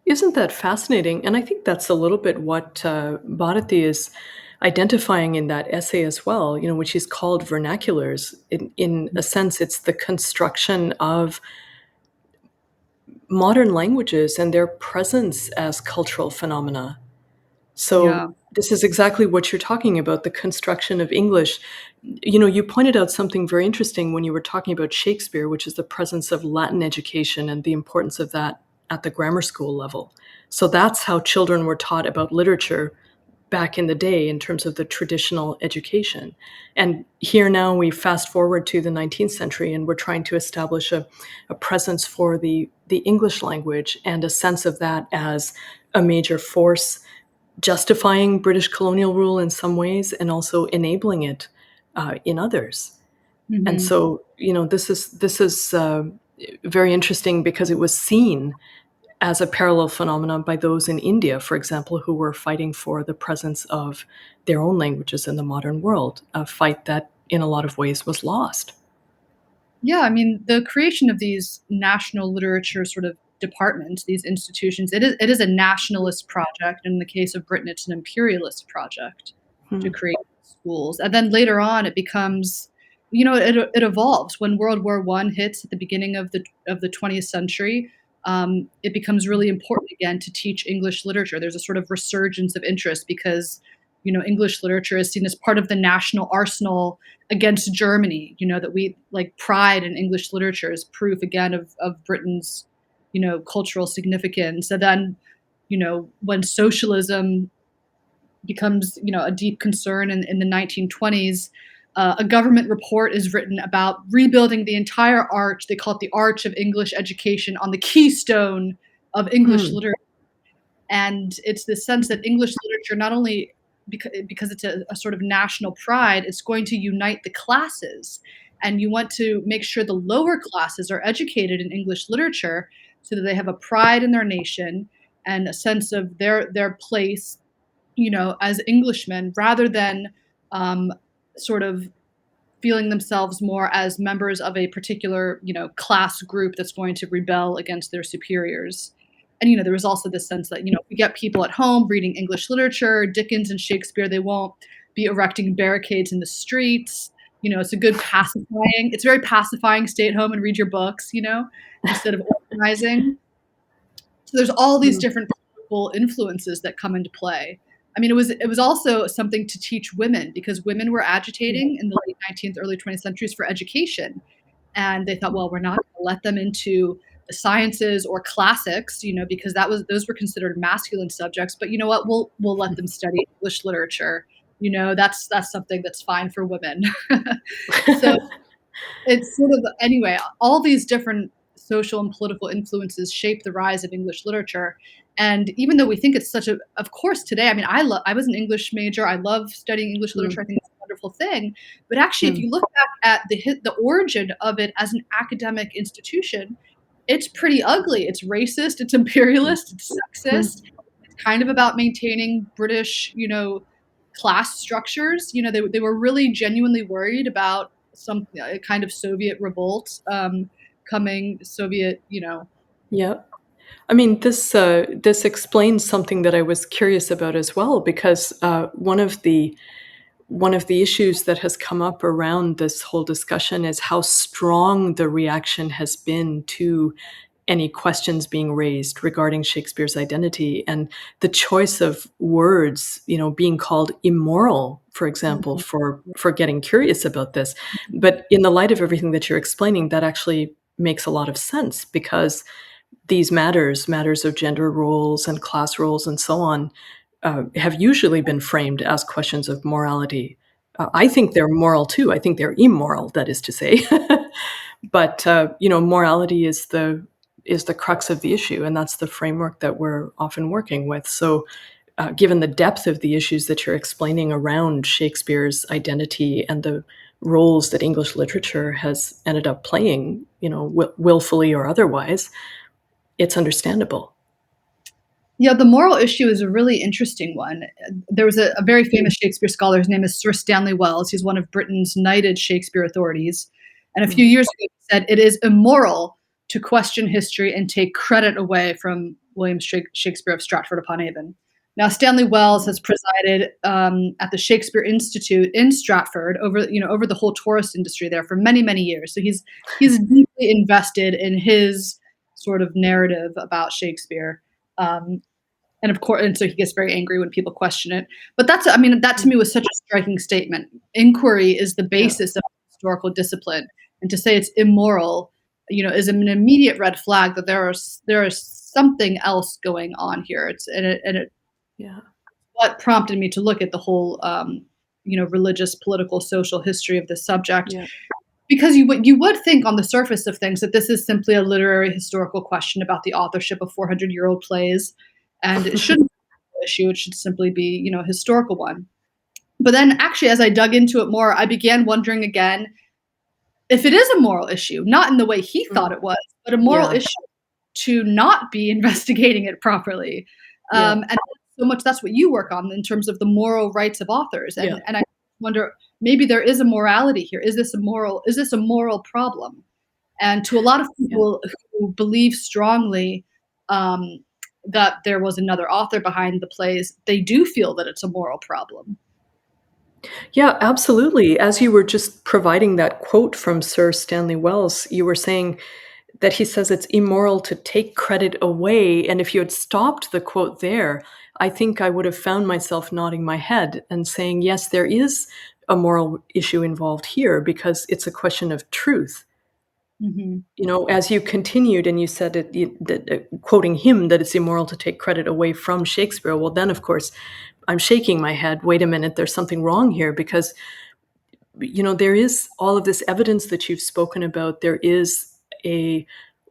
Isn't that fascinating? And I think that's a little bit what Bharati is identifying in that essay as well, which he's called vernaculars. In a sense, it's the construction of modern languages and their presence as cultural phenomena. So Yeah. this is exactly what you're talking about, the construction of English. You pointed out something very interesting when you were talking about Shakespeare, which is the presence of Latin education and the importance of that at the grammar school level. So that's how children were taught about literature back in the day in terms of the traditional education. And here now we fast forward to the 19th century and we're trying to establish a presence for the English language and a sense of that as a major force justifying British colonial rule in some ways and also enabling it in others. And Hmm. so, this is very interesting because it was seen as a parallel phenomenon by those in India, for example, who were fighting for the presence of their own languages in the modern world, a fight that in a lot of ways was lost. Yeah, I mean, the creation of these national literature sort of departments, these institutions, it is a nationalist project. In the case of Britain, it's an imperialist project to Hmm. create schools. And then later on, it becomes, it evolves. When World War One hits at the beginning of the 20th century, it becomes really important again to teach English literature. There's a sort of resurgence of interest because English literature is seen as part of the national arsenal against Germany, that we like pride in English literature is proof again of Britain's, cultural significance. And then, when socialism becomes, a deep concern in the 1920s, a government report is written about rebuilding the entire arch. They call it the Arch of English Education on the keystone of English Hmm. literature. And it's the sense that English literature, not only because it's a sort of national pride, it's going to unite the classes. And you want to make sure the lower classes are educated in English literature so that they have a pride in their nation and a sense of their place, as Englishmen, rather than um, sort of feeling themselves more as members of a particular, class group that's going to rebel against their superiors. And there was also this sense that if we get people at home reading English literature, Dickens and Shakespeare, they won't be erecting barricades in the streets. It's a good pacifying. It's very pacifying. Stay at home and read your books. Instead of organizing. So there's all these Hmm. different political influences that come into play. I mean, it was also something to teach women because women were agitating in the late 19th, early 20th centuries for education. And they thought, well, we're not going to let them into the sciences or classics, because those were considered masculine subjects. But you know what? We'll let them study English literature. That's something that's fine for women. So it's sort of anyway, all these different social and political influences shape the rise of English literature. And even though we think it's such a, of course, today, I mean, I was an English major. I love studying English literature. I think it's a wonderful thing. But actually, if Mm. you look back at the origin of it as an academic institution, it's pretty ugly. It's racist. It's imperialist. It's Mm. sexist. It's kind of about maintaining British, class structures. They were really genuinely worried about some kind of Soviet revolt coming, Soviet, Yeah. I mean, this explains something that I was curious about as well, because one of the issues that has come up around this whole discussion is how strong the reaction has been to any questions being raised regarding Shakespeare's identity, and the choice of words, being called immoral, for example, Mhm. for getting curious about this. But in the light of everything that you're explaining, that actually makes a lot of sense, because these matters of gender roles and class roles and so on, have usually been framed as questions of morality. I think they're moral too. I think they're immoral, that is to say. But morality is the crux of the issue, and that's the framework that we're often working with. So, given the depth of the issues that you're explaining around Shakespeare's identity and the roles that English literature has ended up playing, willfully or otherwise, it's understandable. Yeah, the moral issue is a really interesting one. There was a very famous Shakespeare scholar. His name is Sir Stanley Wells. He's one of Britain's knighted Shakespeare authorities. And a few Mhm. years ago, he said it is immoral to question history and take credit away from William Shakespeare of Stratford upon Avon. Now, Stanley Wells has presided at the Shakespeare Institute in Stratford over the whole tourist industry there for many, many years. So he's deeply invested in his sort of narrative about Shakespeare. Um, and of course, and so he gets very angry when people question it. But I mean, that to me was such a striking statement. Inquiry is the Yeah. basis of historical discipline, and to say it's immoral, is an immediate red flag that there is something else going on here. And it Yeah. what prompted me to look at the whole, religious, political, social history of the subject, Yeah. because you would think on the surface of things that this is simply a literary historical question about the authorship of 400-year-old plays, and it shouldn't be an issue. It should simply be, a historical one. But then, actually, as I dug into it more, I began wondering again if it is a moral issue, not in the way he thought Mm. it was, but a moral Yeah. issue to not be investigating it properly. Yeah. And so much that's what you work on in terms of the moral rights of authors. Yeah. And I wonder, maybe there is a morality here. Is this a moral problem? And to a lot of Yeah. people who believe strongly um, that there was another author behind the plays, they do feel that it's a moral problem. Yeah, absolutely. As you were just providing that quote from Sir Stanley Wells, you were saying that he says it's immoral to take credit away. And if you had stopped the quote there, I think I would have found myself nodding my head and saying, yes, there is a moral issue involved here, because it's a question of truth. Mhm. As you continued and you said that, quoting him, that it's immoral to take credit away from Shakespeare. Well, then, of course, I'm shaking my head. Wait a minute, there's something wrong here, because there is all of this evidence that you've spoken about. There is a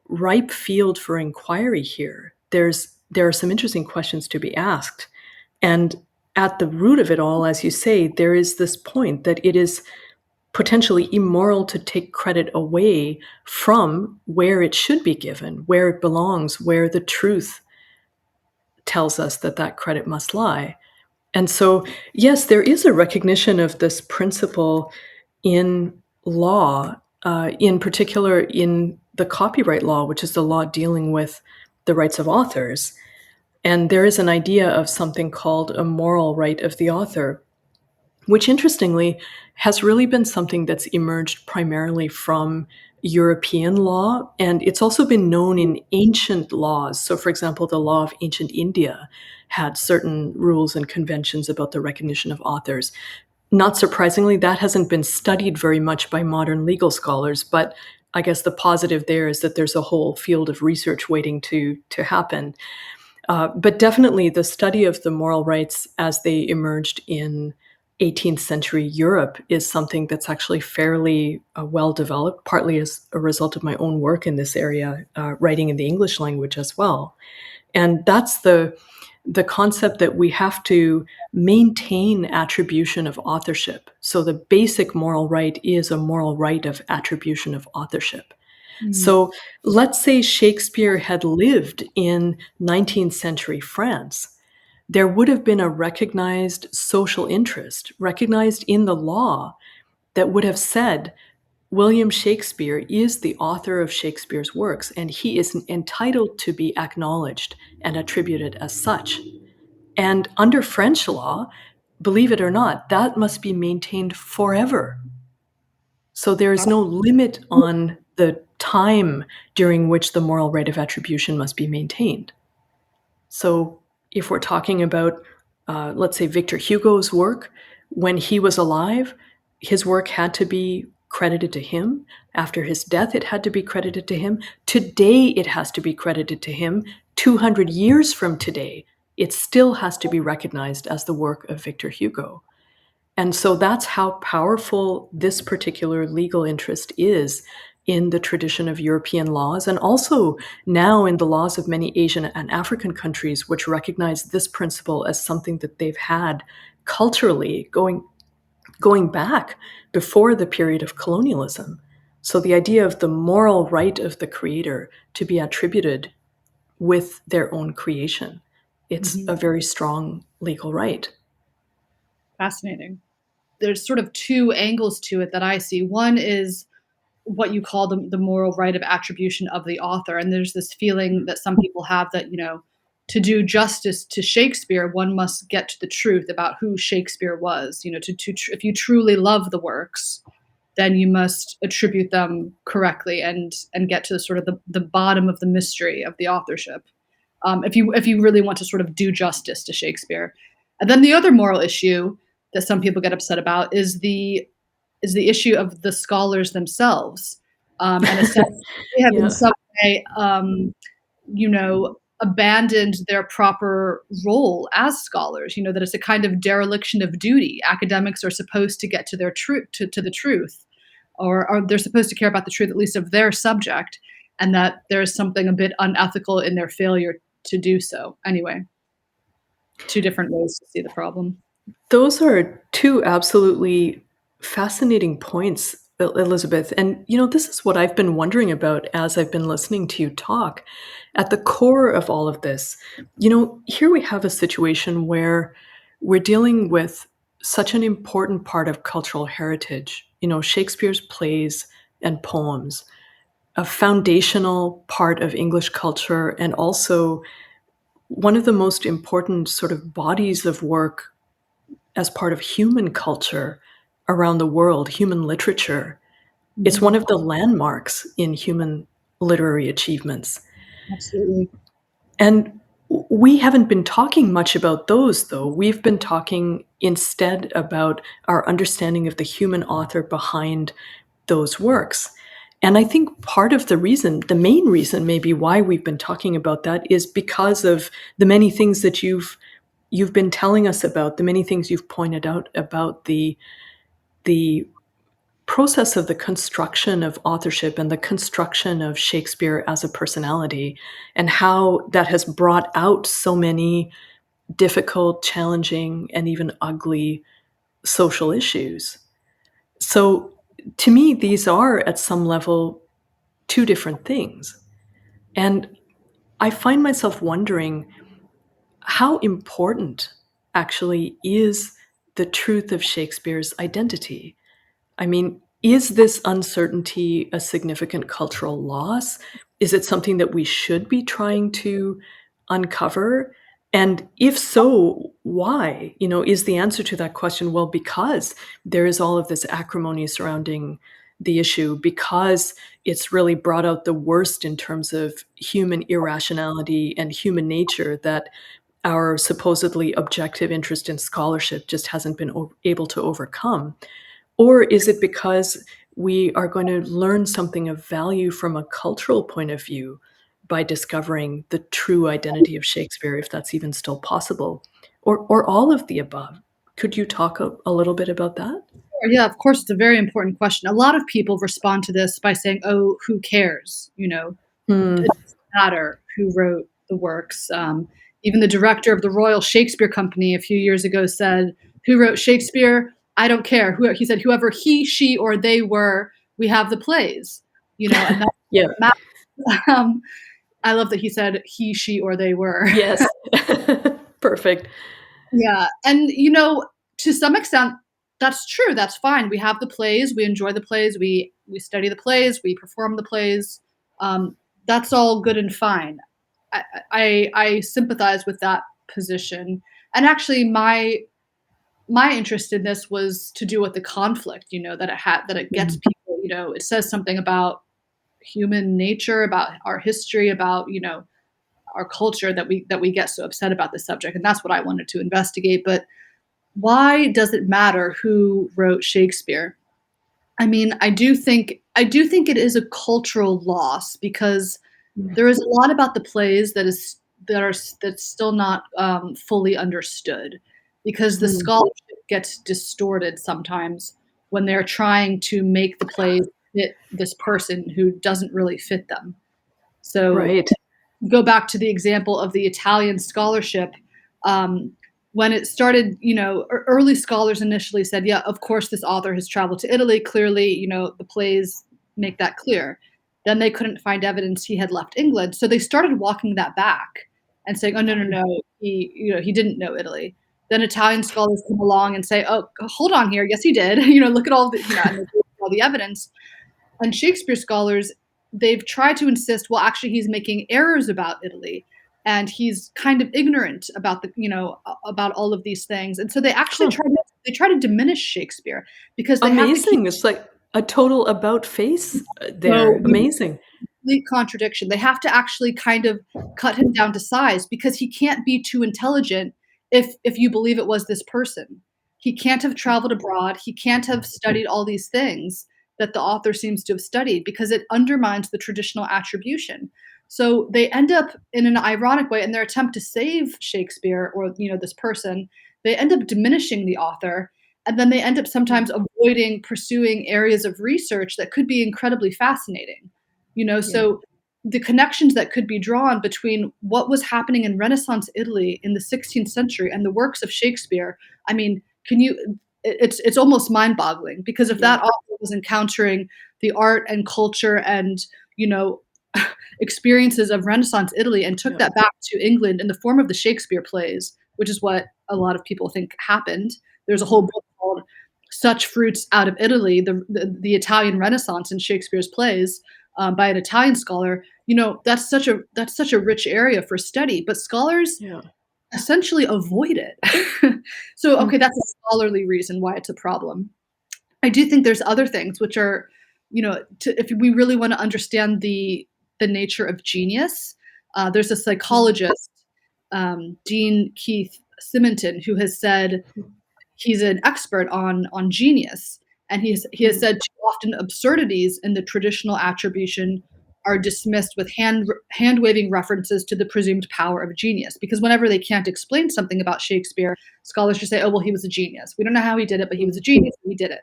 ripe field for inquiry here. There are some interesting questions to be asked. And at the root of it all, as you say, there is this point that it is potentially immoral to take credit away from where it should be given, where it belongs, where the truth tells us that that credit must lie. And so, yes, there is a recognition of this principle in law, in particular in the copyright law, which is the law dealing with the rights of authors. And there is an idea of something called a moral right of the author. which interestingly has really been something that's emerged primarily from European law. And it's also been known in ancient laws. So, for example, the law of ancient India had certain rules and conventions about the recognition of authors. Not surprisingly, that hasn't been studied very much by modern legal scholars, but I guess the positive there is that there's a whole field of research waiting to happen. But definitely the study of the moral rights as they emerged in 18th century Europe is something that's actually fairly well developed, partly as a result of my own work in this area, writing in the English language as well. And that's the concept that we have to maintain attribution of authorship. So the basic moral right is a moral right of attribution of authorship. Mm. So let's say Shakespeare had lived in 19th century France. There would have been a recognized social interest, recognized in the law, that would have said William Shakespeare is the author of Shakespeare's works, and he is entitled to be acknowledged and attributed as such. And under French law, believe it or not, that must be maintained forever. So there is no limit on the time during which the moral right of attribution must be maintained. So if we're talking about, let's say, Victor Hugo's work, when he was alive, his work had to be credited to him. After his death, it had to be credited to him. Today, it has to be credited to him. 200 years from today, it still has to be recognized as the work of Victor Hugo. And so that's how powerful this particular legal interest is in the tradition of European laws, and also now in the laws of many Asian and African countries, which recognize this principle as something that they've had culturally going back before the period of colonialism. So the idea of the moral right of the creator to be attributed with their own creation, it's Mhm. a very strong legal right. Fascinating. There's sort of two angles to it that I see. One is what you call the moral right of attribution of the author, and there's this feeling that some people have that, to do justice to Shakespeare, one must get to the truth about who Shakespeare was. If you truly love the works, then you must attribute them correctly and get to sort of the bottom of the mystery of the authorship. If you really want to sort of do justice to Shakespeare. And then the other moral issue that some people get upset about is the issue of the scholars themselves, and a sense they have in Yeah. some way, abandoned their proper role as scholars. That it's a kind of dereliction of duty. Academics are supposed to get to their truth, to the truth, or they're supposed to care about the truth, at least of their subject, and that there is something a bit unethical in their failure to do so. Anyway, two different ways to see the problem. Those are two absolutely fascinating points, Elizabeth. And, this is what I've been wondering about as I've been listening to you talk. At the core of all of this, here we have a situation where we're dealing with such an important part of cultural heritage, Shakespeare's plays and poems, a foundational part of English culture, and also one of the most important sort of bodies of work as part of human culture around the world, human literature. It's Mhm. one of the landmarks in human literary achievements. Absolutely. And we haven't been talking much about those, though. We've been talking instead about our understanding of the human author behind those works. And I think part of the reason, the main reason maybe why we've been talking about that is because of the many things that you've been telling us about, the many things you've pointed out about the process of the construction of authorship and the construction of Shakespeare as a personality, and how that has brought out so many difficult, challenging, and even ugly social issues. So to me, these are at some level two different things. And I find myself wondering how important actually is the truth of Shakespeare's identity. I mean, is this uncertainty a significant cultural loss? Is it something that we should be trying to uncover? And if so, why? Is the answer to that question, well, because there is all of this acrimony surrounding the issue, because it's really brought out the worst in terms of human irrationality and human nature that our supposedly objective interest in scholarship just hasn't been able to overcome? Or is it because we are going to learn something of value from a cultural point of view by discovering the true identity of Shakespeare, if that's even still possible? Or all of the above? Could you talk a little bit about that? Yeah, of course, it's a very important question. A lot of people respond to this by saying, "Oh, who cares?" Hmm. It doesn't matter who wrote the works. Even the director of the Royal Shakespeare Company a few years ago said, "Who wrote Shakespeare? I don't care." He said, "Whoever he, she, or they were, we have the plays." And that's Yeah. what matters. Um, I love that he said he, she, or they were. Yes. Perfect. Yeah, and, to some extent, that's true, that's fine. We have the plays, we enjoy the plays, we study the plays, we perform the plays. That's all good and fine. I sympathize with that position, and actually, my interest in this was to do with the conflict, that it gets Mhm. people. It says something about human nature, about our history, about, our culture, that we get so upset about this subject, and that's what I wanted to investigate. But why does it matter who wrote Shakespeare? I mean, I do think it is a cultural loss, because there is a lot about the plays that's still not fully understood, because the Mhm. scholarship gets distorted sometimes when they're trying to make the plays fit this person who doesn't really fit them. So Right. go back to the example of the Italian scholarship. Um, when it started, early scholars initially said, yeah, of course, this author has traveled to Italy. Clearly, the plays make that clear. Then they couldn't find evidence he had left England. So they started walking that back and saying, oh, no, no, no, he didn't know Italy. Then Italian scholars come along and say, oh, hold on here. Yes, he did. Look at all and they give all the evidence. And Shakespeare scholars, they've tried to insist, well, actually, he's making errors about Italy, and he's kind of ignorant about about all of these things. And so Huh. they try to diminish Shakespeare, because they have to keep. Amazing. It's like a total about face So there. Amazing. complete contradiction. They have to actually kind of cut him down to size, because he can't be too intelligent if you believe it was this person. He can't have traveled abroad. He can't have studied all these things that the author seems to have studied, because it undermines the traditional attribution. So they end up, in an ironic way, in their attempt to save Shakespeare, or this person, they end up diminishing the author, and then they end up sometimes avoiding pursuing areas of research that could be incredibly fascinating. Yeah. So the connections that could be drawn between what was happening in Renaissance Italy in the 16th century and the works of Shakespeare. I mean, can you it's almost mind-boggling, because if Yeah. that author was encountering the art and culture and, you know, experiences of Renaissance Italy, and took Yeah. that back to England in the form of the Shakespeare plays, which is what a lot of people think happened. There's a whole Mhm. book called Such Fruits Out of Italy, the Italian Renaissance in Shakespeare's plays, by an Italian scholar. That's such a rich area for study, but scholars Yeah. essentially avoid it. So, Hmm. okay, that's a scholarly reason why it's a problem. I do think there's other things which are, if we really want to understand the nature of genius. There's a psychologist, Dean Keith Simonton, who has said, he's an expert on genius, and he has Hmm. said too often absurdities in the traditional attribution are dismissed with hand waving references to the presumed power of genius. Because whenever they can't explain something about Shakespeare, scholars just say, "Oh, well, he was a genius. We don't know how he did it, but he was a Hmm. genius, and he did it."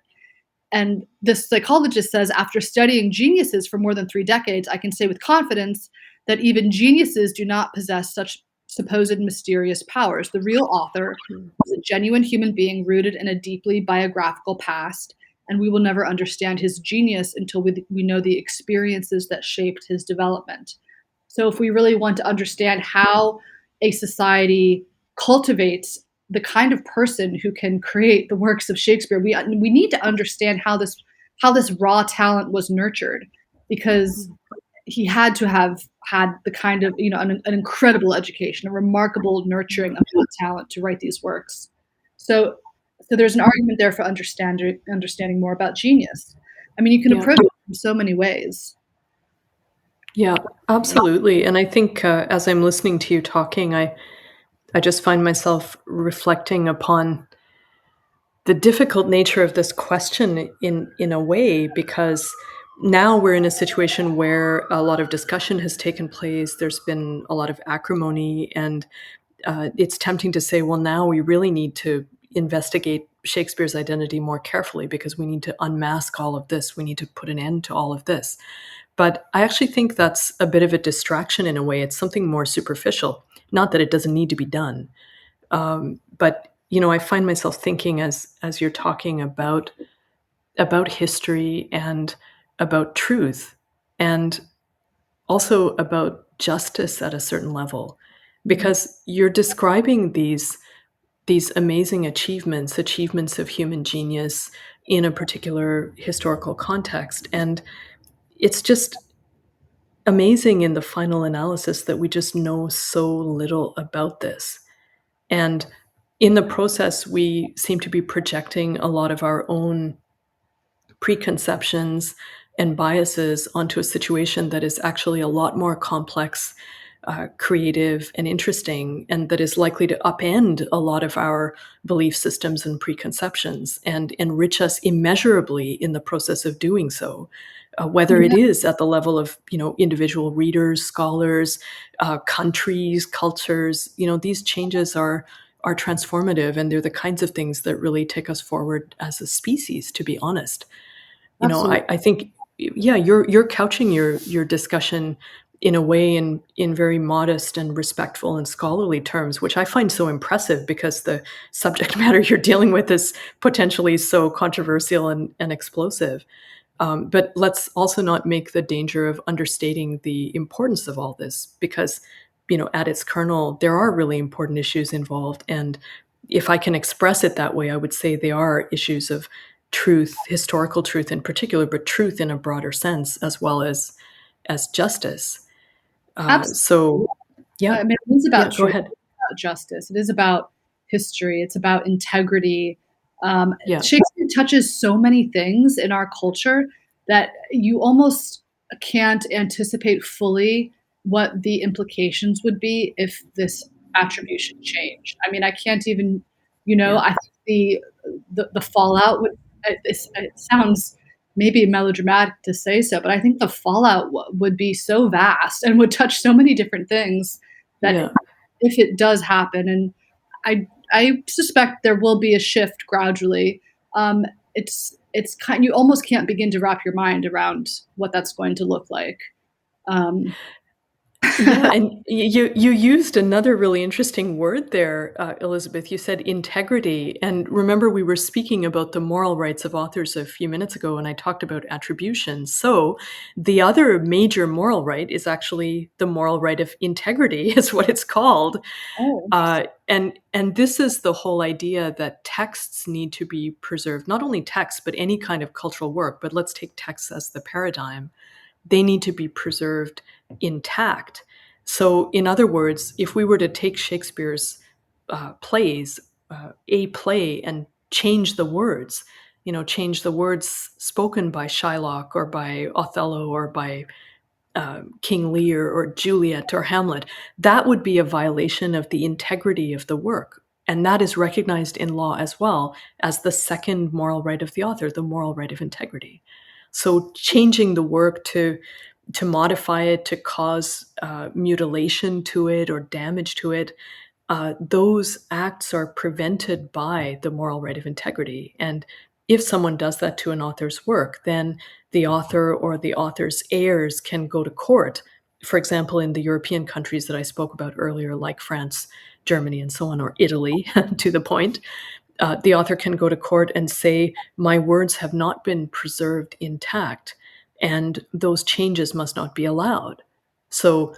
And this psychologist says, after studying geniuses for more than 3 decades, I can say with confidence that even geniuses do not possess such supposed mysterious powers. The real author Hmm. is a genuine human being rooted in a deeply biographical past, and we will never understand his genius until we know the experiences that shaped his development. So, if we really want to understand how a society cultivates the kind of person who can create the works of Shakespeare, we need to understand how this raw talent was nurtured, because Hmm. he had to have had the kind of, an incredible education, a remarkable nurturing Yeah. of that talent to write these works. So so there's an argument there for understanding more about genius. I mean, you can Yeah. approach it from so many ways. Yeah, absolutely. And I think as I'm listening to you talking, I just find myself reflecting upon the difficult nature of this question in a way, because now we're in a situation where a lot of discussion has taken place. There's been a lot of acrimony, and it's tempting to say, well, now we really need to investigate Shakespeare's identity more carefully because we need to unmask all of this. We need to put an end to all of this. But I actually think that's a bit of a distraction in a way. It's something more superficial. Not that it doesn't need to be done, but I find myself thinking as you're talking about history and about truth, and also about justice at a certain level, Mhm. because you're describing these amazing achievements of human genius in a particular historical context, and it's just amazing in the final analysis that we just know so little about this. And in the process, we seem to be projecting a lot of our own preconceptions and biases onto a situation that is actually a lot more complex, creative, and interesting, and that is likely to upend a lot of our belief systems and preconceptions and enrich us immeasurably in the process of doing so. Whether it Yeah, is at the level of individual readers, scholars, countries, cultures, these changes are transformative, and they're the kinds of things that really take us forward as a species, to be honest. absolutely. I think, yeah, you're couching your discussion in a way in very modest and respectful and scholarly terms, which I find so impressive because the subject matter you're dealing with is potentially so controversial and explosive. But let's also not make the danger of understating the importance of all this, because, at its kernel, there are really important issues involved. And if I can express it that way, I would say they are issues of truth, historical truth in particular, but truth in a broader sense, as well as justice. Absolutely. So, yeah, I mean, it is yeah, about go truth, ahead. about justice. It is about history. It's about integrity. Yeah, Shakespeare touches so many things in our culture that you almost can't anticipate fully what the implications would be if this attribution changed. I mean, I can't even, yeah, I think the fallout would. It sounds maybe melodramatic to say so, but I think the fallout would be so vast and would touch so many different things that yeah. if it does happen, and I suspect there will be a shift gradually. It's kind you almost can't begin to wrap your mind around what that's going to look like. Um, Yeah, and you used another really interesting word there, Elizabeth. You said integrity, and remember we were speaking about the moral rights of authors a few minutes ago, and I talked about attribution. So the other major moral right is actually the moral right of integrity, is what it's called. oh, interesting. And this is the whole idea that texts need to be preserved. Not only texts, but any kind of cultural work. But let's take texts as the paradigm. They need to be preserved intact. So, in other words, if we were to take Shakespeare's plays, a play, and change the words, change the words spoken by Shylock or by Othello or by King Lear or Juliet or Hamlet, that would be a violation of the integrity of the work. And that is recognized in law as well as the second moral right of the author, the moral right of integrity. So changing the work to modify it, to cause mutilation to it or damage to it, those acts are prevented by the moral right of integrity. And if someone does that to an author's work, then the author or the author's heirs can go to court. For example, in the European countries that I spoke about earlier, like France, Germany, and so on, or Italy, to the point, the author can go to court and say, my words have not been preserved intact, and those changes must not be allowed. So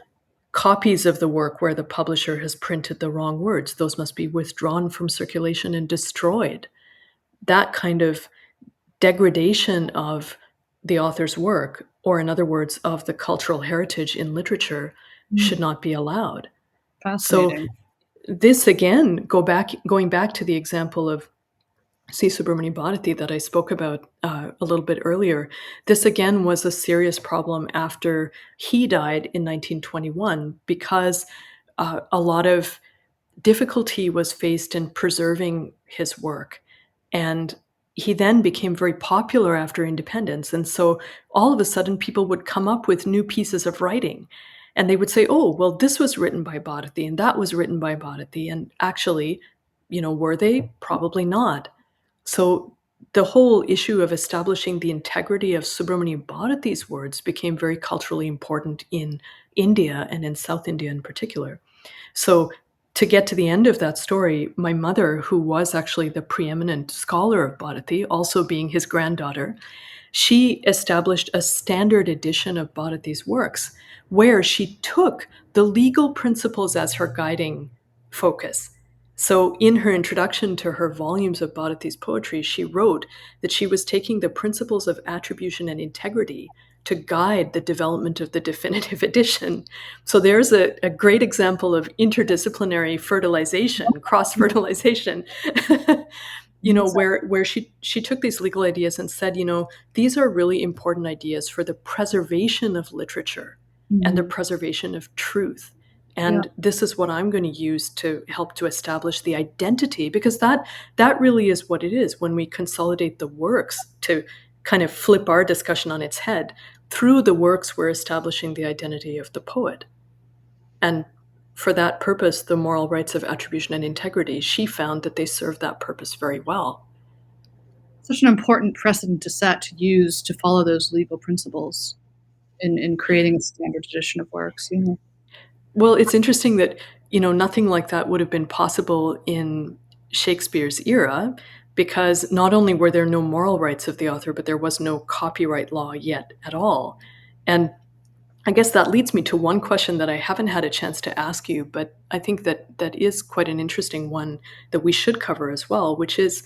copies of the work where the publisher has printed the wrong words, those must be withdrawn from circulation and destroyed. That kind of degradation of the author's work or in other words, of the cultural heritage in literature, Mm, should not be allowed. So fascinating. this again, going back to the example of C. Subramani Bharati that I spoke about a little bit earlier. This again was a serious problem after he died in 1921 because a lot of difficulty was faced in preserving his work. And he then became very popular after independence. And so all of a sudden, people would come up with new pieces of writing. And they would say, oh, well, this was written by Bharati and that was written by Bharati. And actually, were they? Probably not. So the whole issue of establishing the integrity of Subramani Bharati's words became very culturally important in India and in South India in particular. So, to get to the end of that story, my mother, who was actually the preeminent scholar of Bharati, also being his granddaughter, she established a standard edition of Bharati's works where she took the legal principles as her guiding focus. So, in her introduction to her volumes of Bharati's poetry, she wrote that she was taking the principles of attribution and integrity to guide the development of the definitive edition. So, there's a great example of interdisciplinary fertilization, cross fertilization. Where she took these legal ideas and said, these are really important ideas for the preservation of literature and the Mhm. preservation of truth. Yeah. And this is what I'm going to use to help to establish the identity, because that really is what it is when we consolidate the works to kind of flip our discussion on its head. Through the works, we're establishing the identity of the poet. And for that purpose, the moral rights of attribution and integrity, she found that they served that purpose very well. Such an important precedent to set, to use, to follow those legal principles in creating a standard edition of works. Well, it's interesting that, nothing like that would have been possible in Shakespeare's era because not only were there no moral rights of the author, but there was no copyright law yet at all. And I guess that leads me to one question that I haven't had a chance to ask you, but I think that is quite an interesting one that we should cover as well, which is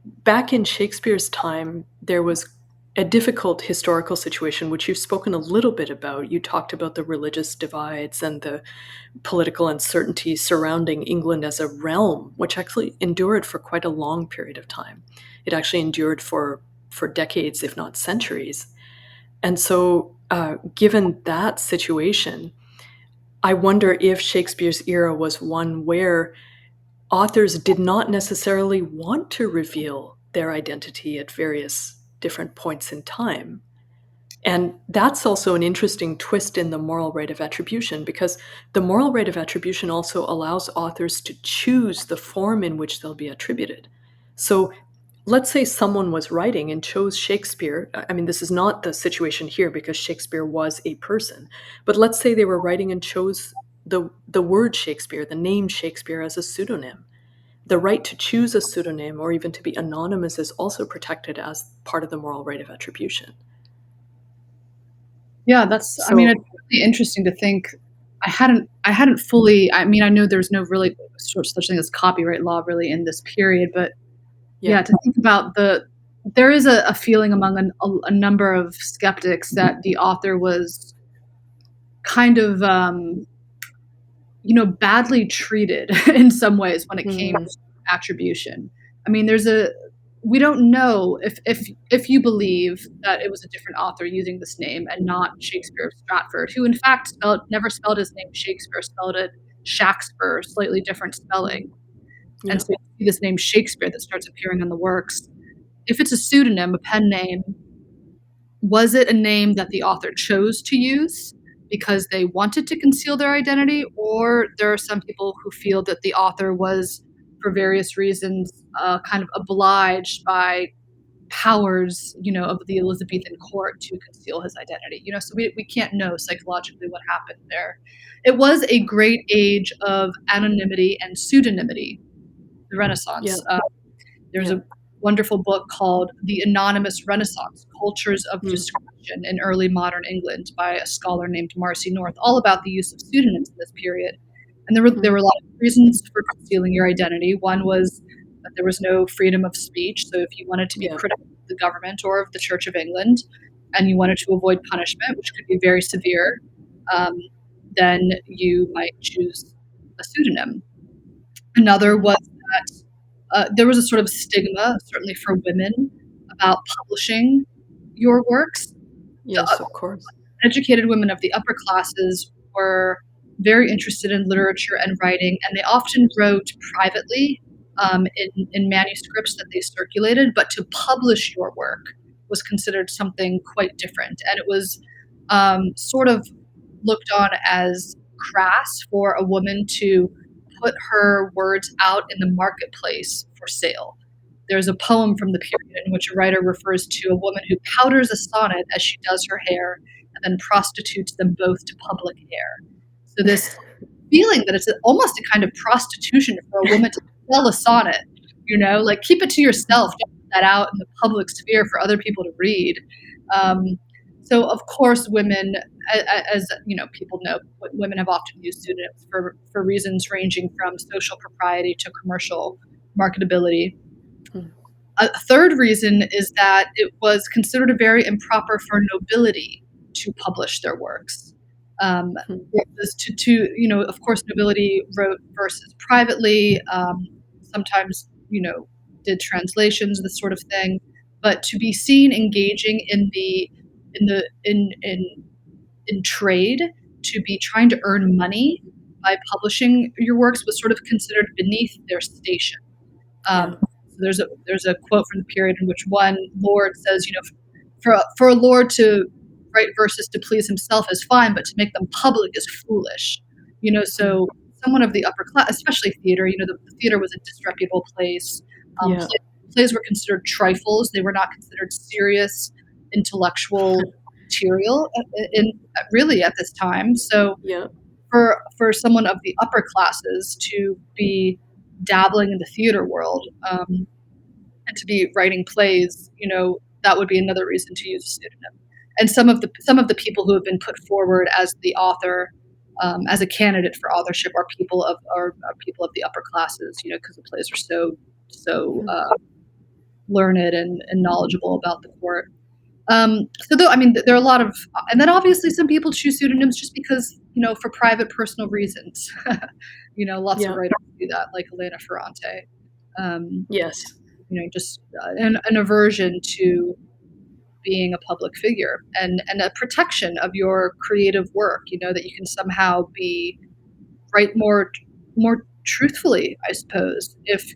back in Shakespeare's time, there was a difficult historical situation, which you've spoken a little bit about. You talked about the religious divides and the political uncertainty surrounding England as a realm, which actually endured for quite a long period of time. It actually endured for decades, if not centuries. And so, given that situation, I wonder if Shakespeare's era was one where authors did not necessarily want to reveal their identity at various different points in time. And that's also an interesting twist in the moral right of attribution, because the moral right of attribution also allows authors to choose the form in which they'll be attributed. So let's say someone was writing and chose Shakespeare. I mean, this is not the situation here because Shakespeare was a person, but let's say they were writing and chose the word Shakespeare, the name Shakespeare, as a pseudonym. The right to choose a pseudonym or even to be anonymous is also protected as part of the moral right of attribution. Yeah, I mean, So, it's really interesting to think. I hadn't fully, I mean, I know there's no really such thing as copyright law really in this period, but yeah. yeah, to think about there is a feeling among a number of skeptics that the author was kind of, badly treated in some ways when it came Mm, to attribution. I mean, we don't know if you believe that it was a different author using this name and not Shakespeare of Stratford, who in fact never spelled his name Shakespeare, spelled it Shaxper, slightly different spelling. And yeah. so you see this name Shakespeare that starts appearing in the works. If it's a pseudonym, a pen name, was it a name that the author chose to use because they wanted to conceal their identity, or there are some people who feel that the author was, for various reasons, kind of obliged by powers, of the Elizabethan court to conceal his identity? So we can't know psychologically what happened there. It was a great age of anonymity and pseudonymity, the Yeah. Renaissance. There's Yeah. a wonderful book called The Anonymous Renaissance: Cultures of Mm, Discretion in Early Modern England by a scholar named Marcy North, all about the use of pseudonyms in this period. And there were mm, a lot of reasons for concealing your identity. One was that there was no freedom of speech. So if you wanted to be yeah. critical of the government or of the Church of England, and you wanted to avoid punishment, which could be very severe, um, then you might choose a pseudonym. Another Mm. was that there was a sort of stigma, certainly for women, about publishing your works. Yes, of course. Educated women of the upper classes were very interested in literature and writing, and they often wrote privately in manuscripts that they circulated, but to publish your work was considered something quite different. And it was sort of looked on as crass for a woman to put her words out in the marketplace for sale. There's a poem from the period in which a writer refers to a woman who powders a sonnet as she does her hair and then prostitutes them both to public air. So this feeling that it's almost a kind of prostitution for a woman to sell a sonnet, like keep it to yourself, don't put that out in the public sphere for other people to read. Um, so of course, women, as people know, women have often used pseudonyms for reasons ranging from social propriety to commercial marketability. Mm. A third reason is that it was considered very improper for nobility to publish their works. Mm. It was of course, nobility wrote verses privately, sometimes, did translations, this sort of thing. But to be seen engaging in trade, to be trying to earn money by publishing your works was sort of considered beneath their station. Yeah. So there's a quote from the period in which one lord says, for a lord to write verses to please himself is fine, but to make them public is foolish. Mm. So someone of the upper class, especially theater, the theater was a disreputable place. Yeah. Plays were considered trifles; they were not considered serious intellectual material really at this time. So Yeah. for someone of the upper classes to be dabbling in the theater world, and to be writing plays, that would be another reason to use a pseudonym. And some of the people who have been put forward as the author, as a candidate for authorship, are people of the upper classes, because the plays are so Mm. learned and knowledgeable about the court. So though, I mean, there are a lot of, and then obviously some people choose pseudonyms just because, for private personal reasons. Lots of Yeah. writers do that, like Elena Ferrante. Um, Yes. just an aversion to being a public figure and a protection of your creative work. That you can somehow write more truthfully, I suppose, if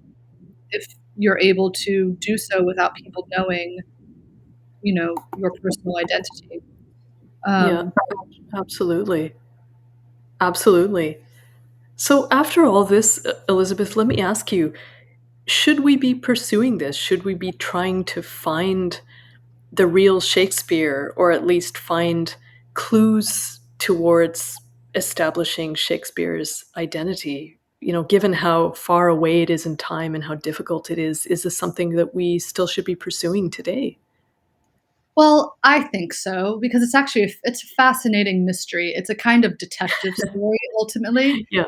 you're able to do so without people knowing, your personal identity. Yeah. Um, Absolutely. Absolutely. So, after all this, Elizabeth, let me ask you, should we be pursuing this? Should we be trying to find the real Shakespeare, or at least find clues towards establishing Shakespeare's identity? Given how far away it is in time and how difficult it is this something that we still should be pursuing today? well, I think so because it's a fascinating mystery. It's a kind of detective story ultimately. Yeah.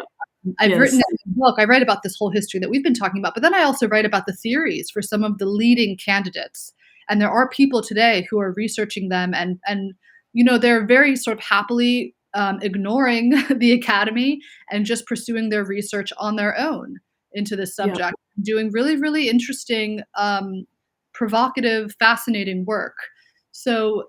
I've written Yes. in the book, I write about this whole history that we've been talking about, but then I also write about the theories for some of the leading candidates. And there are people today who are researching them and they're very sort of happily ignoring the academy and just pursuing their research on their own into this Yeah. subject, doing really, really interesting, provocative, fascinating work. So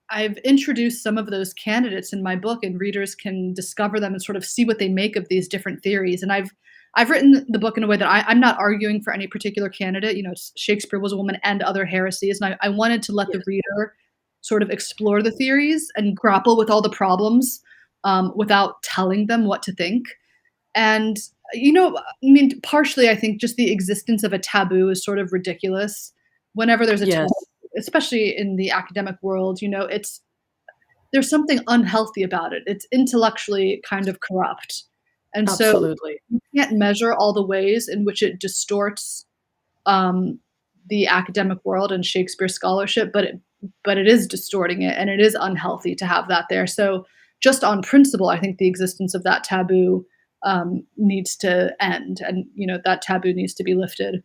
I've introduced some of those candidates in my book, and readers can discover them and sort of see what they make of these different theories. And I've written the book in a way that I'm not arguing for any particular candidate. Shakespeare was a woman and other heresies, and I wanted to let the Yes. reader sort of explore the theories and grapple with all the problems without telling them what to think. And I mean, partially, I think just the existence of a taboo is sort of ridiculous. Whenever there's a taboo, Yes. especially in the academic world, there's something unhealthy about it. It's intellectually kind of corrupt. And so Absolutely. you can't measure all the ways in which it distorts um, the academic world and Shakespeare scholarship, but it is distorting it, and it is unhealthy to have that there. So just on principle, I think the existence of that taboo needs to end, and that taboo needs to be lifted.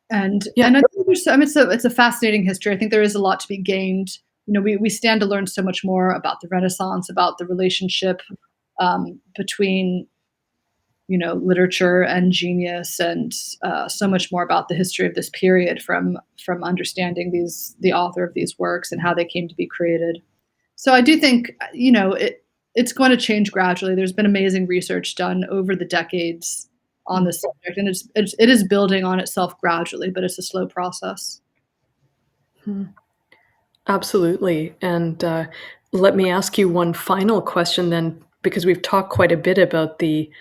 And Yeah. I think I mean, it's a fascinating history. I think there is a lot to be gained we stand to learn so much more about the Renaissance, about the relationship between literature and genius, and so much more about the history of this period from understanding the author of these works and how they came to be created. So I do think it's going to change gradually. There's been amazing research done over the decades on Mm. this subject, and it is building on itself gradually, but it's a slow process. Mm. Absolutely. And let me ask you one final question then, because we've talked quite a bit about the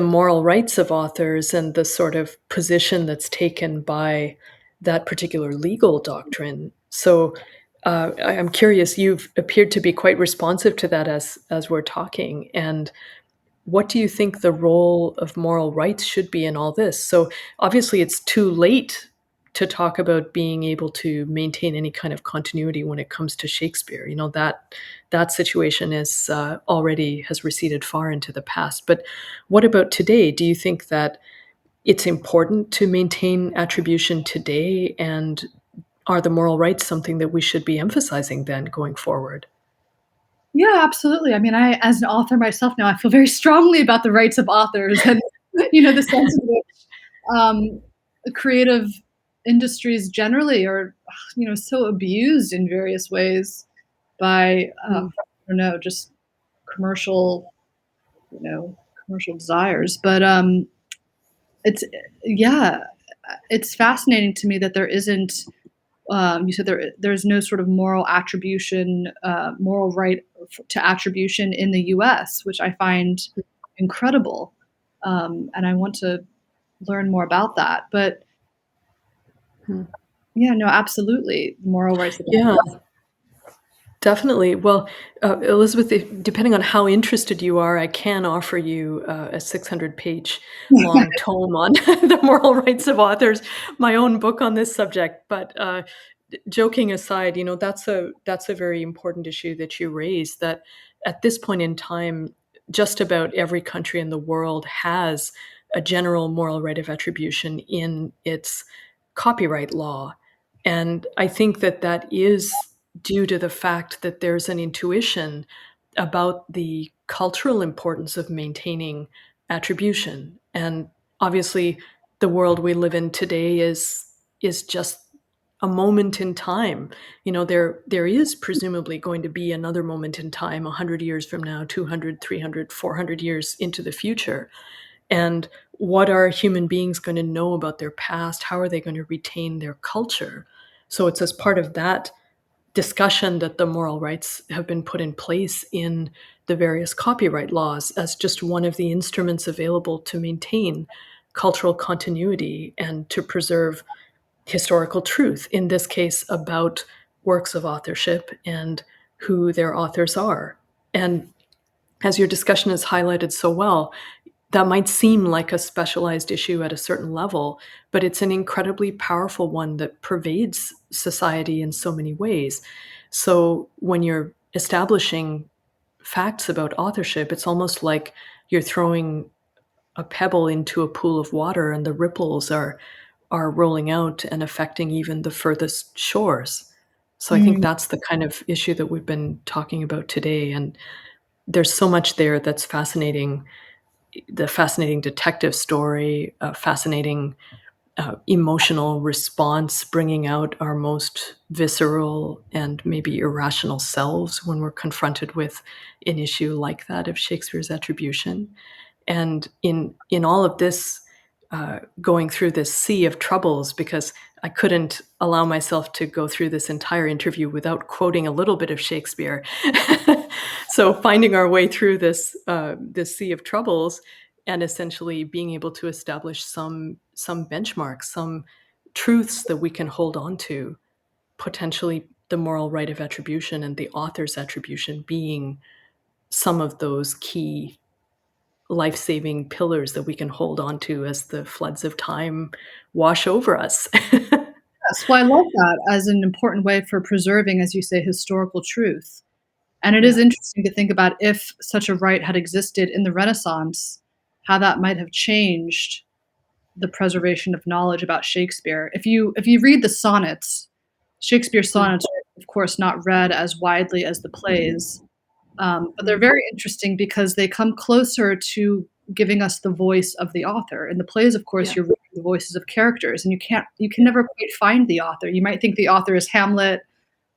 moral rights of authors and the sort of position that's taken by that particular legal doctrine. So I'm curious. You've appeared to be quite responsive to that as we're talking, and what do you think the role of moral rights should be in all this? So obviously, it's too late to talk about being able to maintain any kind of continuity when it comes to Shakespeare. You know that situation is already has receded far into the past. But what about today? Do you think that it's important to maintain attribution today? And are the moral rights something that we should be emphasizing then going forward? Yeah, absolutely. I mean, as an author myself now, I feel very strongly about the rights of authors and the sense in which um, creative industries generally are so abused in various ways by Mm. I don't know, just commercial you know commercial desires. But it's yeah, it's fascinating to me that there isn't. You said there's no sort of moral attribution, moral right to attribution in the U.S., which I find incredible, and I want to learn more about that. But Mm. yeah, no, absolutely, moral rights of Yeah. authors. Definitely. Well, Elizabeth, depending on how interested you are, I can offer you a 600-page long tome on the moral rights of authors, my own book on this subject. But joking aside, that's a very important issue that you raised. That at this point in time, just about every country in the world has a general moral right of attribution in its copyright law, and I think that that is due to the fact that there's an intuition about the cultural importance of maintaining attribution. And obviously, the world we live in today is just a moment in time. There is presumably going to be another moment in time 100 years from now, 200, 300, 400 years into the future. And what are human beings going to know about their past? How are they going to retain their culture? So it's as part of that discussion that the moral rights have been put in place in the various copyright laws as just one of the instruments available to maintain cultural continuity and to preserve historical truth, in this case about works of authorship and who their authors are. And as your discussion has highlighted so well, that might seem like a specialized issue at a certain level, but it's an incredibly powerful one that pervades society in so many ways. So when you're establishing facts about authorship, it's almost like you're throwing a pebble into a pool of water and the ripples are rolling out and affecting even the furthest shores. So I think Mm, that's the kind of issue that we've been talking about today. And there's so much there that's fascinating, the fascinating detective story, a fascinating emotional response, bringing out our most visceral and maybe irrational selves when we're confronted with an issue like that of Shakespeare's attribution. And in all of this, going through this sea of troubles, because I couldn't allow myself to go through this entire interview without quoting a little bit of Shakespeare. So finding our way through this sea of troubles, and essentially being able to establish some benchmarks, some truths that we can hold on to, potentially the moral right of attribution and the author's attribution being some of those key life-saving pillars that we can hold on to as the floods of time wash over us. yes, well, I love that as an important way for preserving, as you say, historical truth. And it is Yeah. interesting to think about if such a right had existed in the Renaissance, how that might have changed the preservation of knowledge about Shakespeare. If you read the sonnets, Shakespeare's Mm. sonnets of course, not read as widely as the plays. But they're Mm. very interesting because they come closer to giving us the voice of the author. In the plays, of course, Yeah. you're reading the voices of characters, and you can Yeah. never quite find the author. You might think the author is Hamlet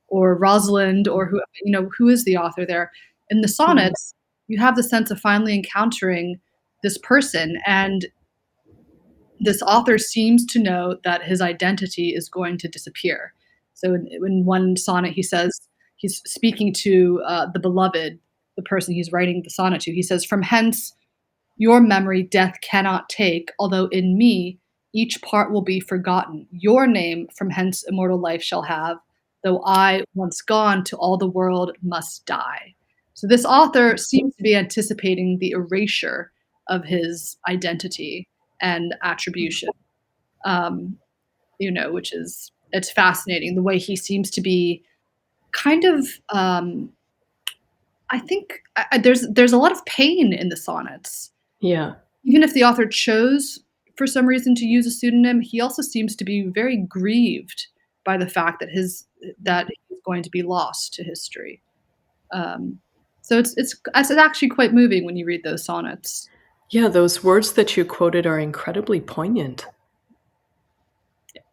or Rosalind or Mhm. who is the author there. In the Mhm. sonnets, you have the sense of finally encountering this person, and this author seems to know that his identity is going to disappear. So in one sonnet, he says he's speaking to the beloved, the person he's writing the sonnet to. He says, "From hence your memory death cannot take, although in me each part will be forgotten. Your name from hence immortal life shall have, though I, once gone to all the world, must die." So this author seems to be anticipating the erasure of his identity and attribution, um, which is it's fascinating the way he seems to be kind of. I think there's a lot of pain in the sonnets. Yeah. Even if the author chose, for some reason, to use a pseudonym, he also seems to be very grieved by the fact that he's going to be lost to history. Um, so it's actually quite moving when you read those sonnets. Yeah, those words that you quoted are incredibly poignant,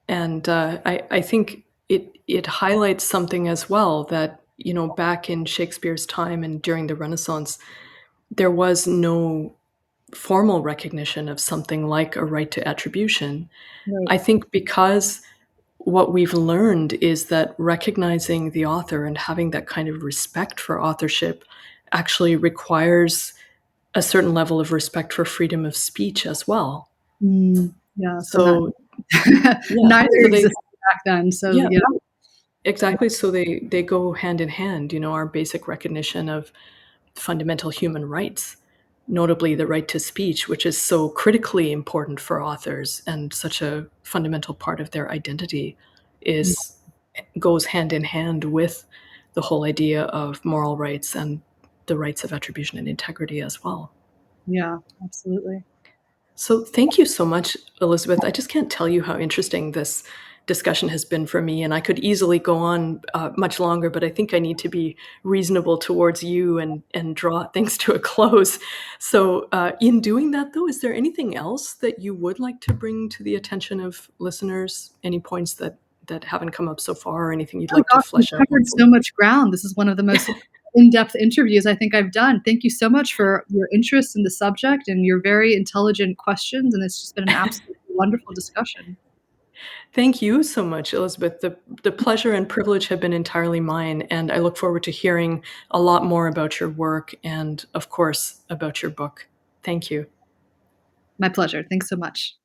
and, I think it highlights something as well that, back in Shakespeare's time and during the Renaissance, there was no formal recognition of something like a right to attribution. Right. I think because what we've learned is that recognizing the author and having that kind of respect for authorship actually requires a certain level of respect for freedom of speech as well. Yes, and that So, yeah, neither so they existed back then, so yeah, yeah. Yeah. exactly, so they go hand in hand, our basic recognition of fundamental human rights, notably the right to speech, which is so critically important for authors and such a fundamental part of their identity, is goes hand in hand with the whole idea of moral rights and the rights of attribution and integrity as well. Yeah, absolutely. So thank you so much, Elizabeth. I just can't tell you how interesting this discussion has been for me, and I could easily go on much longer, but I think I need to be reasonable towards you and draw things to a close. So, in doing that, though, is there anything else that you would like to bring to the attention of listeners? Any points that haven't come up so far, or anything you'd Oh like to gosh, we've flesh out more covered so fully? much ground. This is one of the most in-depth interviews I think I've done. Thank you so much for your interest in the subject and your very intelligent questions, and it's just been an absolutely wonderful discussion. Thank you so much, Elizabeth. The pleasure and privilege have been entirely mine, and I look forward to hearing a lot more about your work and, of course, about your book. Thank you. My pleasure. Thanks so much.